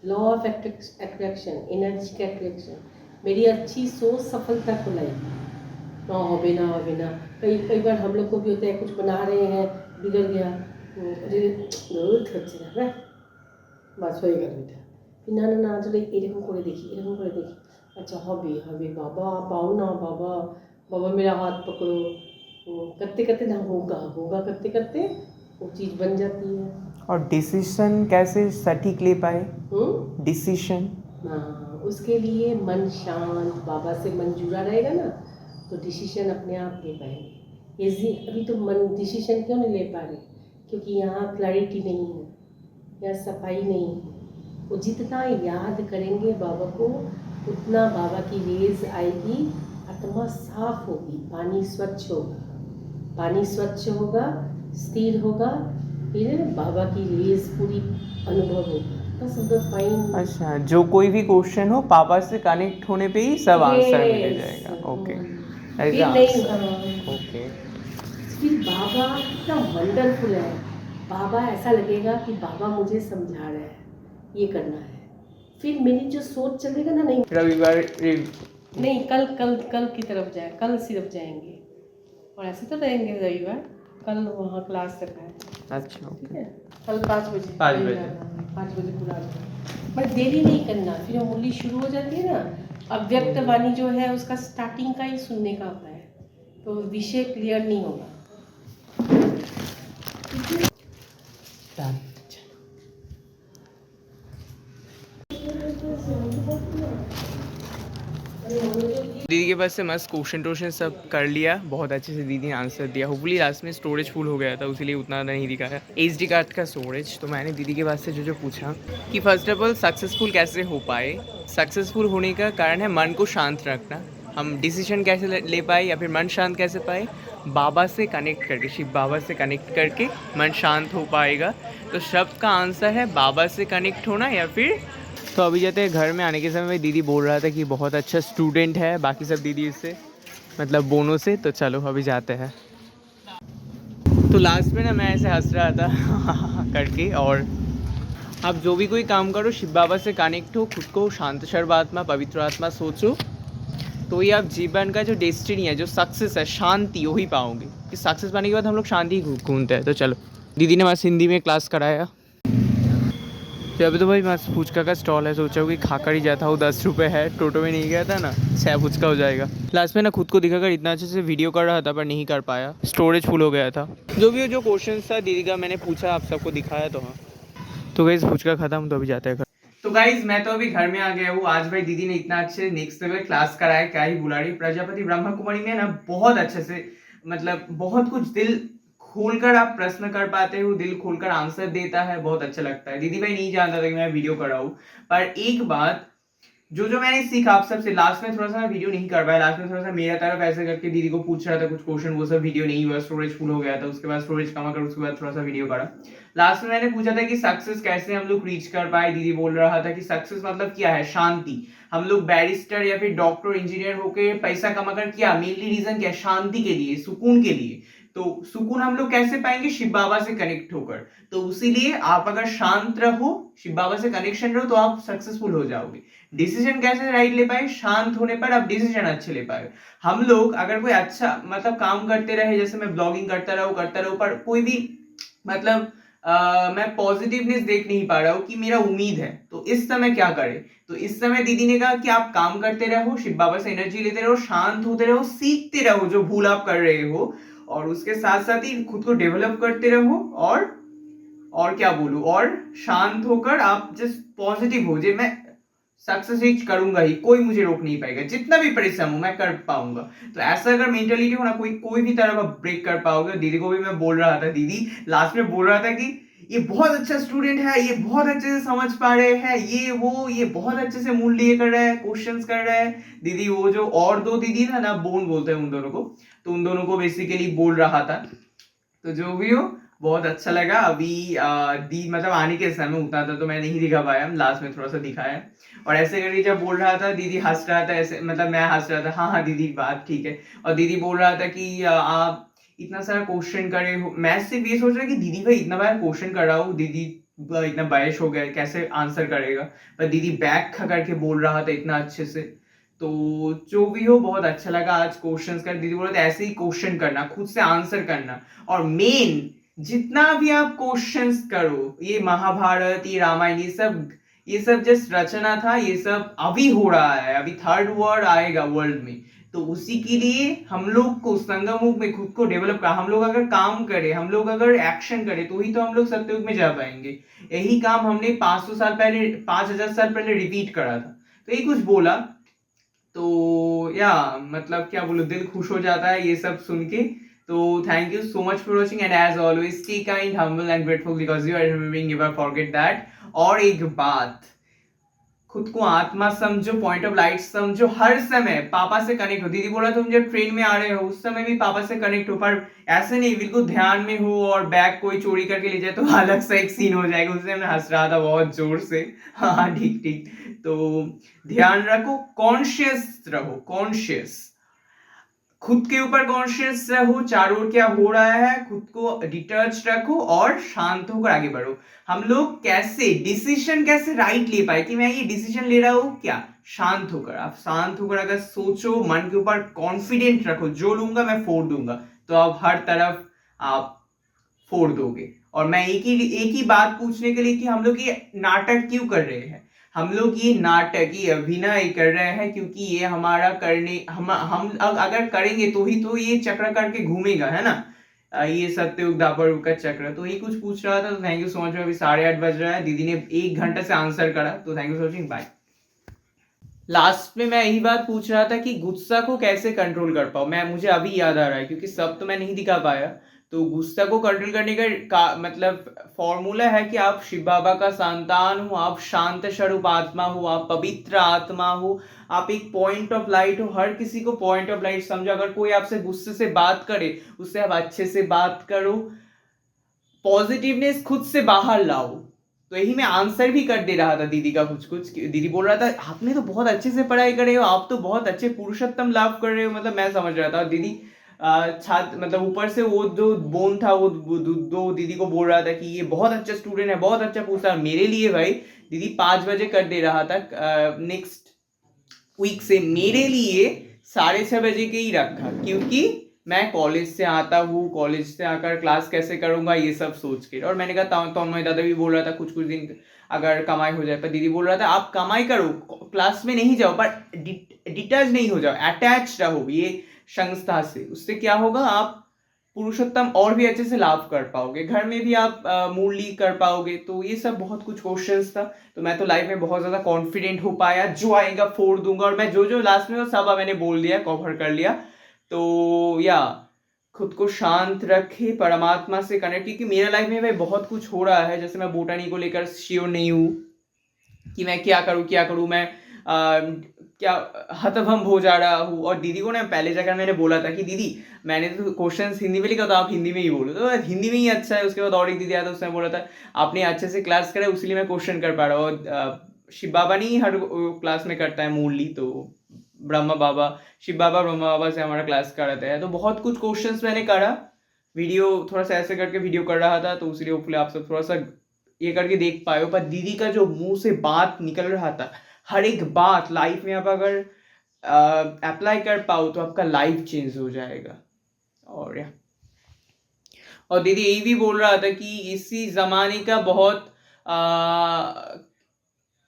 लॉ ऑफ अट्रैक्शन, एनर्जी का अट्रैक्शन, मेरी अच्छी सोच सफलता को लाएगी। ना होबे ना, कई बार हम लोग को भी होता है, कुछ बना रहे हैं, बिगड़ गया, अरे बहुत अच्छा है, बस हो गया बेटा, না না না আসলে এরকম করে দেখি, अच्छा হবে बाबा, पाओ ना बाबा मेरा हाथ पकड़ो, करते करते ना होगा करते करते वो चीज़ बन जाती है। और डिसीजन कैसे सटीक ले पाए? डिसीजन, हाँ, उसके लिए मन शांत, बाबा से मन जुड़ा रहेगा ना, तो डिसीजन अपने आप ले पाएंगे। अभी तो मन डिसीजन क्यों नहीं ले पा रहे? क्योंकि यहाँ क्लैरिटी नहीं है, यहाँ सफाई नहीं है। वो जितना याद करेंगे बाबा को, उतना बाबा की रेज आएगी, आत्मा साफ होगी, पानी स्वच्छ होगा, स्थिर होगा, फिर बाबा की रेज पूरी अनुभव होगी। बस फाइन। अच्छा, जो कोई भी क्वेश्चन हो पापा से कनेक्ट होने पे ही सब आंसर मिल जाएगा। Okay, okay. फिर बाबा कितना वंडरफुल है, बाबा ऐसा लगेगा कि बाबा मुझे समझा रहा है, ये करना है। फिर मेरी जो सोच चलेगा ना, नहीं रविवार नहीं, कल की तरफ जाए, कल सिर्फ जाएंगे, और ऐसे तो रहेंगे रविवार, कल वहाँ क्लास रखा है। अच्छा, ठीक है, कल 5 बजे 5 बजे पूरा पर देरी नहीं करना। फिर वो मुरली शुरू हो जाती है ना, अव्यक्त वाणी जो है उसका स्टार्टिंग का ही सुनने का होता है, तो विषय क्लियर नहीं होगा। दीदी के पास से मस्त क्वेश्चन सब कर लिया, बहुत अच्छे से दीदी ने आंसर दिया। होपफुली लास्ट में स्टोरेज फुल हो गया था, उसीलिए उतना नहीं दिखाया एसडी कार्ड का स्टोरेज। तो मैंने दीदी के पास से जो पूछा कि फर्स्ट ऑफ ऑल सक्सेसफुल कैसे हो पाए। सक्सेसफुल होने का कारण है मन को शांत रखना। हम डिसीजन कैसे ले पाए या फिर मन शांत कैसे पाए? बाबा से कनेक्ट करके, शिव बाबा से कनेक्ट करके मन शांत हो पाएगा। तो शब्द का आंसर है बाबा से कनेक्ट होना या फिर। तो अभी जाते हैं घर में। आने के समय में दीदी बोल रहा था कि बहुत अच्छा स्टूडेंट है, बाकी सब दीदी इससे मतलब बोनों से। तो चलो अभी जाते हैं। तो लास्ट में ना मैं ऐसे हंस रहा था करके। और आप जो भी कोई काम करो, शिव बाबा से कनेक्ट हो, खुद को शांत सर्वात्मा पवित्र आत्मा सोचो, तो ये आप जीवन का जो डेस्टिनी है, जो सक्सेस है, शांति वही पाओगे। कि सक्सेस पाने के बाद हम लोग शांति घूमते हैं। तो चलो, दीदी ने बस हिंदी में क्लास कराया। तो अभी तो भाई मस्त फुचका का स्टॉल है, सोचा कि खाकर ही जाता हूँ, 10 रुपये है। टोटो में नहीं गया था ना, 6 फुचका हो जाएगा। लास्ट में ना खुद को दिखाकर इतना अच्छे से वीडियो कर रहा था, पर नहीं कर पाया, स्टोरेज फुल हो गया था। जो भी जो क्वेश्चन था दीदी का मैंने पूछा, आप सबको दिखाया। तो हाँ, तो गाइस फुचका खत्म, तो अभी जाते हैं घर। तो तो गाइज मैं तो अभी घर में आ गया हूँ। आज भाई दीदी ने इतना अच्छे नेक्स्ट लेवल क्लास कराया, क्या ही बुला रही। प्रजापति ब्रह्मा कुमारी में ना बहुत अच्छे से मतलब बहुत कुछ दिल खोलकर आप प्रश्न कर पाते हो, दिल खोलकर आंसर देता है, बहुत अच्छा लगता है। दीदी भाई नहीं जानता था कि मैं वीडियो कर रहा हूँ, पर एक बात जो मैंने सीखा आप सबसे, लास्ट में थोड़ा सा वीडियो नहीं कर पाया, लास्ट में थोड़ा सा मेरा तरफ ऐसे करके दीदी को पूछ रहा था कुछ क्वेश्चन, वो सब वीडियो नहीं हुआ, स्टोरेज फुल हो गया था। उसके बाद स्टोरेज कमा कर उसके बाद थोड़ा सा वीडियो करा। लास्ट में मैंने पूछा था कि सक्सेस कैसे हम लोग रीच कर पाए। दीदी बोल रहा था कि सक्सेस मतलब क्या है, शांति। हम लोग बैरिस्टर या फिर डॉक्टर इंजीनियर होके पैसा कमाकर क्या, मेनली रीजन क्या, शांति के लिए, सुकून के लिए। तो सुकून हम लोग कैसे पाएंगे, शिव बाबा से कनेक्ट होकर। तो उसीलिए आप अगर शांत रहो, शिव बाबा से कनेक्शन रहो, तो आप सक्सेसफुल हो जाओगे। डिसीजन कैसे राइट ले पाए, शांत होने पर आप डिसीजन अच्छे ले पाए। हम लोग अगर कोई अच्छा मतलब काम करते रहे, जैसे मैं ब्लॉगिंग करता रहूं पर कोई भी मतलब मैं पॉजिटिवनेस देख नहीं पा रहा हूँ कि मेरा उम्मीद है, तो इस समय क्या करें। तो इस समय दीदी ने कहा कि आप काम करते रहो, शिव बाबा से एनर्जी लेते रहो, शांत होते रहो, सीखते रहो जो भूल आप कर रहे हो, और उसके साथ साथ ही खुद को डेवलप करते रहो। और क्या बोलूं, और शांत होकर आप जस्ट पॉजिटिव हो, जे मैं सक्सेस रीच करूंगा ही, कोई मुझे रोक नहीं पाएगा, जितना भी परिश्रम हो मैं कर पाऊंगा। तो ऐसा अगर मेंटेलिटी हो ना, कोई भी तरह का ब्रेक कर पाओगे। दीदी को भी मैं बोल रहा था, दीदी लास्ट में बोल रहा था कि ये बहुत अच्छा स्टूडेंट है, ये बहुत अच्छे से समझ पा रहे हैं, ये बहुत अच्छे से मूल लिए कर रहा है, क्वेश्चंस कर रहा है। दीदी वो जो और दो दीदी था ना, बोन बोलते हैं उन दोनों को, तो उन दोनों को बेसिकली बोल रहा था। तो जो भी हो बहुत अच्छा लगा। अभी दी मतलब आने के समय उतना था तो मैं नहीं दिखा पाया, लास्ट में थोड़ा सा दिखाया। और ऐसे करके जब बोल रहा था, दीदी हंस रहा था, ऐसे मतलब मैं हंस रहा था, हाँ हाँ दीदी बात ठीक है। और दीदी बोल रहा था कि आप इतना सारा क्वेश्चन करे हो। मैं सिर्फ ये सोच रहा कि दीदी भाई इतना बार क्वेश्चन कर रहा हूँ, दीदी इतना बारिश हो गया, कैसे आंसर करेगा। पर दीदी बैक खा करके बोल रहा था इतना अच्छे से। तो जो भी हो बहुत अच्छा लगा आज क्वेश्चंस कर। दीदी बोल रहे थे ऐसे ही क्वेश्चन करना, खुद से आंसर करना। और मेन जितना भी आप क्वेश्चंस करो, ये महाभारत, ये रामायण, ये सब जस्ट रचना था, ये सब अभी हो रहा है, अभी थर्ड वर्ड आएगा वर्ल्ड में। तो उसी के लिए हम लोग को संगमयुग में खुद को डेवलप कर, हम लोग अगर काम करें, हम लोग अगर एक्शन करें, तो ही तो हम लोग सत्ययुग में जा पाएंगे। यही काम हमने 500 साल पहले, 5000 साल पहले रिपीट करा था। तो यही कुछ बोला। तो या मतलब क्या बोलो, दिल खुश हो जाता है ये सब सुन के। तो thank you so much for watching, and as always stay kind, humble and grateful because you are remembering, never forget that. और एक बात, खुद को आत्मा समझो, पॉइंट ऑफ लाइट समझो, हर समय पापा से कनेक्ट हो। दीदी बोला तुम जब ट्रेन में आ रहे हो उस समय भी पापा से कनेक्ट हो, पर ऐसे नहीं बिल्कुल ध्यान में हो और बैग कोई चोरी करके ले जाए तो अलग सा एक सीन हो जाएगा। उससे मैं हंस रहा था बहुत जोर से। हाँ ठीक ठीक। तो ध्यान रखो, कॉन्शियस रहो, कॉन्शियस, खुद के ऊपर कॉन्शियस रहो, चारों ओर क्या हो रहा है, खुद को डिटैच रखो और शांत होकर आगे बढ़ो। हम लोग कैसे डिसीजन कैसे राइट ले पाए कि मैं ये डिसीजन ले रहा हूँ, क्या, शांत होकर। आप शांत होकर अगर सोचो, मन के ऊपर कॉन्फिडेंट रखो, जो लूंगा मैं फोड़ दूंगा, तो आप हर तरफ आप फोड़ दोगे। और मैं एक ही बात पूछने के लिए कि हम लोग ये नाटक क्यों कर रहे हैं। हम लोग ये नाटक, ये अभिनय कर रहे हैं क्योंकि ये हमारा करने, हम अगर करेंगे तो ही तो ये चक्र करके घूमेगा, है ना, ये सत्ययुग द्वापर युग का चक्र। तो यही कुछ पूछ रहा था। तो थैंक यू सो मच। अभी 8:30 बज रहा है, दीदी ने 1 घंटे से आंसर करा। तो thank you for watching, bye. Last में मैं यही बात पूछ रहा था कि गुस्सा को कैसे कंट्रोल कर पाऊं। मुझे अभी याद आ रहा है क्योंकि सब तो मैं नहीं दिखा पाया। तो गुस्सा को कंट्रोल करने का मतलब फॉर्मूला है कि आप शिव बाबा का संतान हो, आप शांत स्वरूप आत्मा हो, आप पवित्र आत्मा हो, आप एक पॉइंट ऑफ लाइट हो। हर किसी को पॉइंट ऑफ लाइट समझो। अगर कोई आपसे गुस्से से बात करे, उससे आप अच्छे से बात करो, पॉजिटिवनेस खुद से बाहर लाओ। तो यही मैं आंसर भी कर दे रहा था दीदी का कुछ कुछ। दीदी बोल रहा था आपने तो बहुत अच्छे से पढ़ाई कर रहे हो, आप तो बहुत अच्छे पुरुषोत्तम लाभ कर रहे हो। मतलब मैं समझ रहा था। दीदी छात्र मतलब ऊपर से वो जो बोन था वो दो दीदी को बोल रहा था कि ये बहुत अच्छा स्टूडेंट है, बहुत अच्छा पूछता है। मेरे लिए भाई दीदी 5 बजे कर दे रहा था, नेक्स्ट वीक से मेरे लिए 6:30 बजे के ही रखा, क्योंकि मैं कॉलेज से आता हूँ, कॉलेज से आकर क्लास कैसे करूंगा ये सब सोच के। और मैंने कहा तन्मय दादा भी बोल रहा था कुछ दिन अगर कमाई हो जाए, पर दीदी बोल रहा था आप कमाई करो, क्लास में नहीं जाओ, पर डिटैच नहीं हो जाओ, अटैच रहो ये संस्था से। उससे क्या होगा, आप पुरुषोत्तम और भी अच्छे से लाभ कर पाओगे, घर में भी आप मूडली कर पाओगे। तो ये सब बहुत कुछ क्वेश्चंस था। तो मैं तो लाइफ में बहुत ज़्यादा कॉन्फिडेंट हो पाया, जो आएगा फोड़ दूंगा, और मैं जो जो लास्ट में वो सब मैंने बोल दिया, कवर कर लिया। तो या खुद को शांत रखे, परमात्मा से कनेक्ट, क्योंकि मेरा लाइफ में भाई बहुत कुछ हो रहा है। जैसे मैं बोटानी को लेकर श्योर नहीं हूँ कि मैं क्या करूँ, मैं क्या हतभम्ब हो जा रहा हूँ। और दीदी को ना पहले जगह मैंने बोला था कि दीदी मैंने तो क्वेश्चंस हिंदी में लिखा, तो आप हिंदी में ही बोलो, तो हिंदी में ही अच्छा है। उसके बाद और एक दीदी आया था, उसने बोला था आपने अच्छे से क्लास करा, इसलिए मैं क्वेश्चन कर पा रहा हूँ। और शिव बाबा नहीं हर क्लास में करता है मूडली, तो ब्रह्मा बाबा, शिव बाबा ब्रह्मा बाबा से हमारा क्लास कराता है। तो बहुत कुछ क्वेश्चंस मैंने करा, वीडियो थोड़ा सा ऐसे करके वीडियो कर रहा था, तो इसलिए होपफुली आप सब थोड़ा सा ये करके देख पाए हो। पर दीदी का जो मुंह से बात निकल रहा था, हर एक बात लाइफ में आप अगर अप्लाई कर पाओ तो आपका लाइफ चेंज हो जाएगा। और दीदी यही भी बोल रहा था कि इसी जमाने का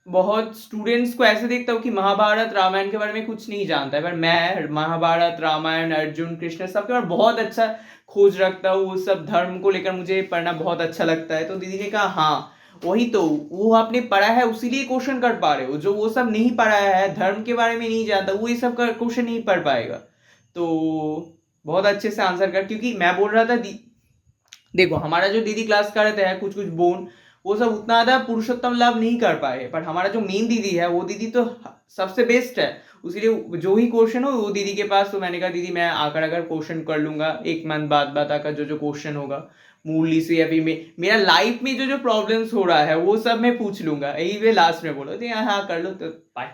बहुत स्टूडेंट्स को ऐसे देखता हूँ कि महाभारत रामायण के बारे में कुछ नहीं जानता है, पर मैं महाभारत रामायण अर्जुन कृष्ण सबके बारे में बहुत अच्छा खोज रखता हूँ। वो सब धर्म को लेकर मुझे पढ़ना बहुत अच्छा लगता है। तो दीदी ने कहा हाँ वही तो, वो आपने पढ़ा है उसीलिए क्वेश्चन कर पा रहे हो, जो वो सब नहीं पढ़ा है, धर्म के बारे में नहीं जानता, वो ये सब क्वेश्चन नहीं पढ़ पाएगा। तो बहुत अच्छे से आंसर कर, क्योंकि मैं बोल रहा था देखो हमारा जो दीदी क्लास कर रहे थे कुछ कुछ बोन, वो सब उतना ज्यादा पुरुषोत्तम लाभ नहीं कर पाए, पर हमारा जो मेन दीदी है वो दीदी तो सबसे बेस्ट है। उसीलिए जो ही क्वेश्चन हो वो दीदी के पास, तो मैंने कहा दीदी मैं आकर अगर क्वेश्चन कर लूंगा, एक मंथ बाद आकर जो जो क्वेश्चन होगा मूलली से, या फिर मेरा लाइफ में जो जो प्रॉब्लम्स हो रहा है वो सब मैं पूछ लूंगा। यही वे लास्ट में बोलो तो हाँ कर लो, तो बाय।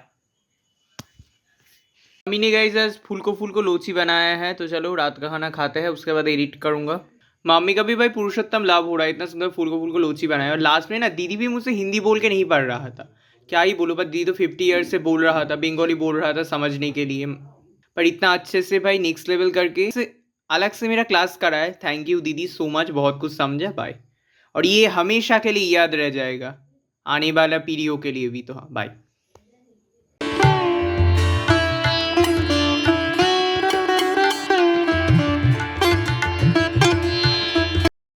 मम्मी ने गाइस फूल को लोची बनाया है, तो चलो रात का खाना खाते हैं, उसके बाद एडिट करूंगा। मम्मी का भी भाई पुरुषोत्तम लाभ हो रहा है, इतना सुंदर फूल को लोची बनाया। और लास्ट में ना दीदी भी मुझसे हिंदी बोल के नहीं पढ़ रहा था, क्या ही बोलो, पर दीदी तो 50 ईयर्स से बोल रहा था, बंगाली बोल रहा था समझने के लिए, पर इतना अच्छे से भाई नेक्स्ट लेवल करके अलग से मेरा क्लास करा है। थैंक यू दीदी सो मच, बहुत कुछ समझा। बाय। और ये हमेशा के लिए याद रह जाएगा, आने वाला पीढ़ियों के लिए भी। तो हाँ बाय।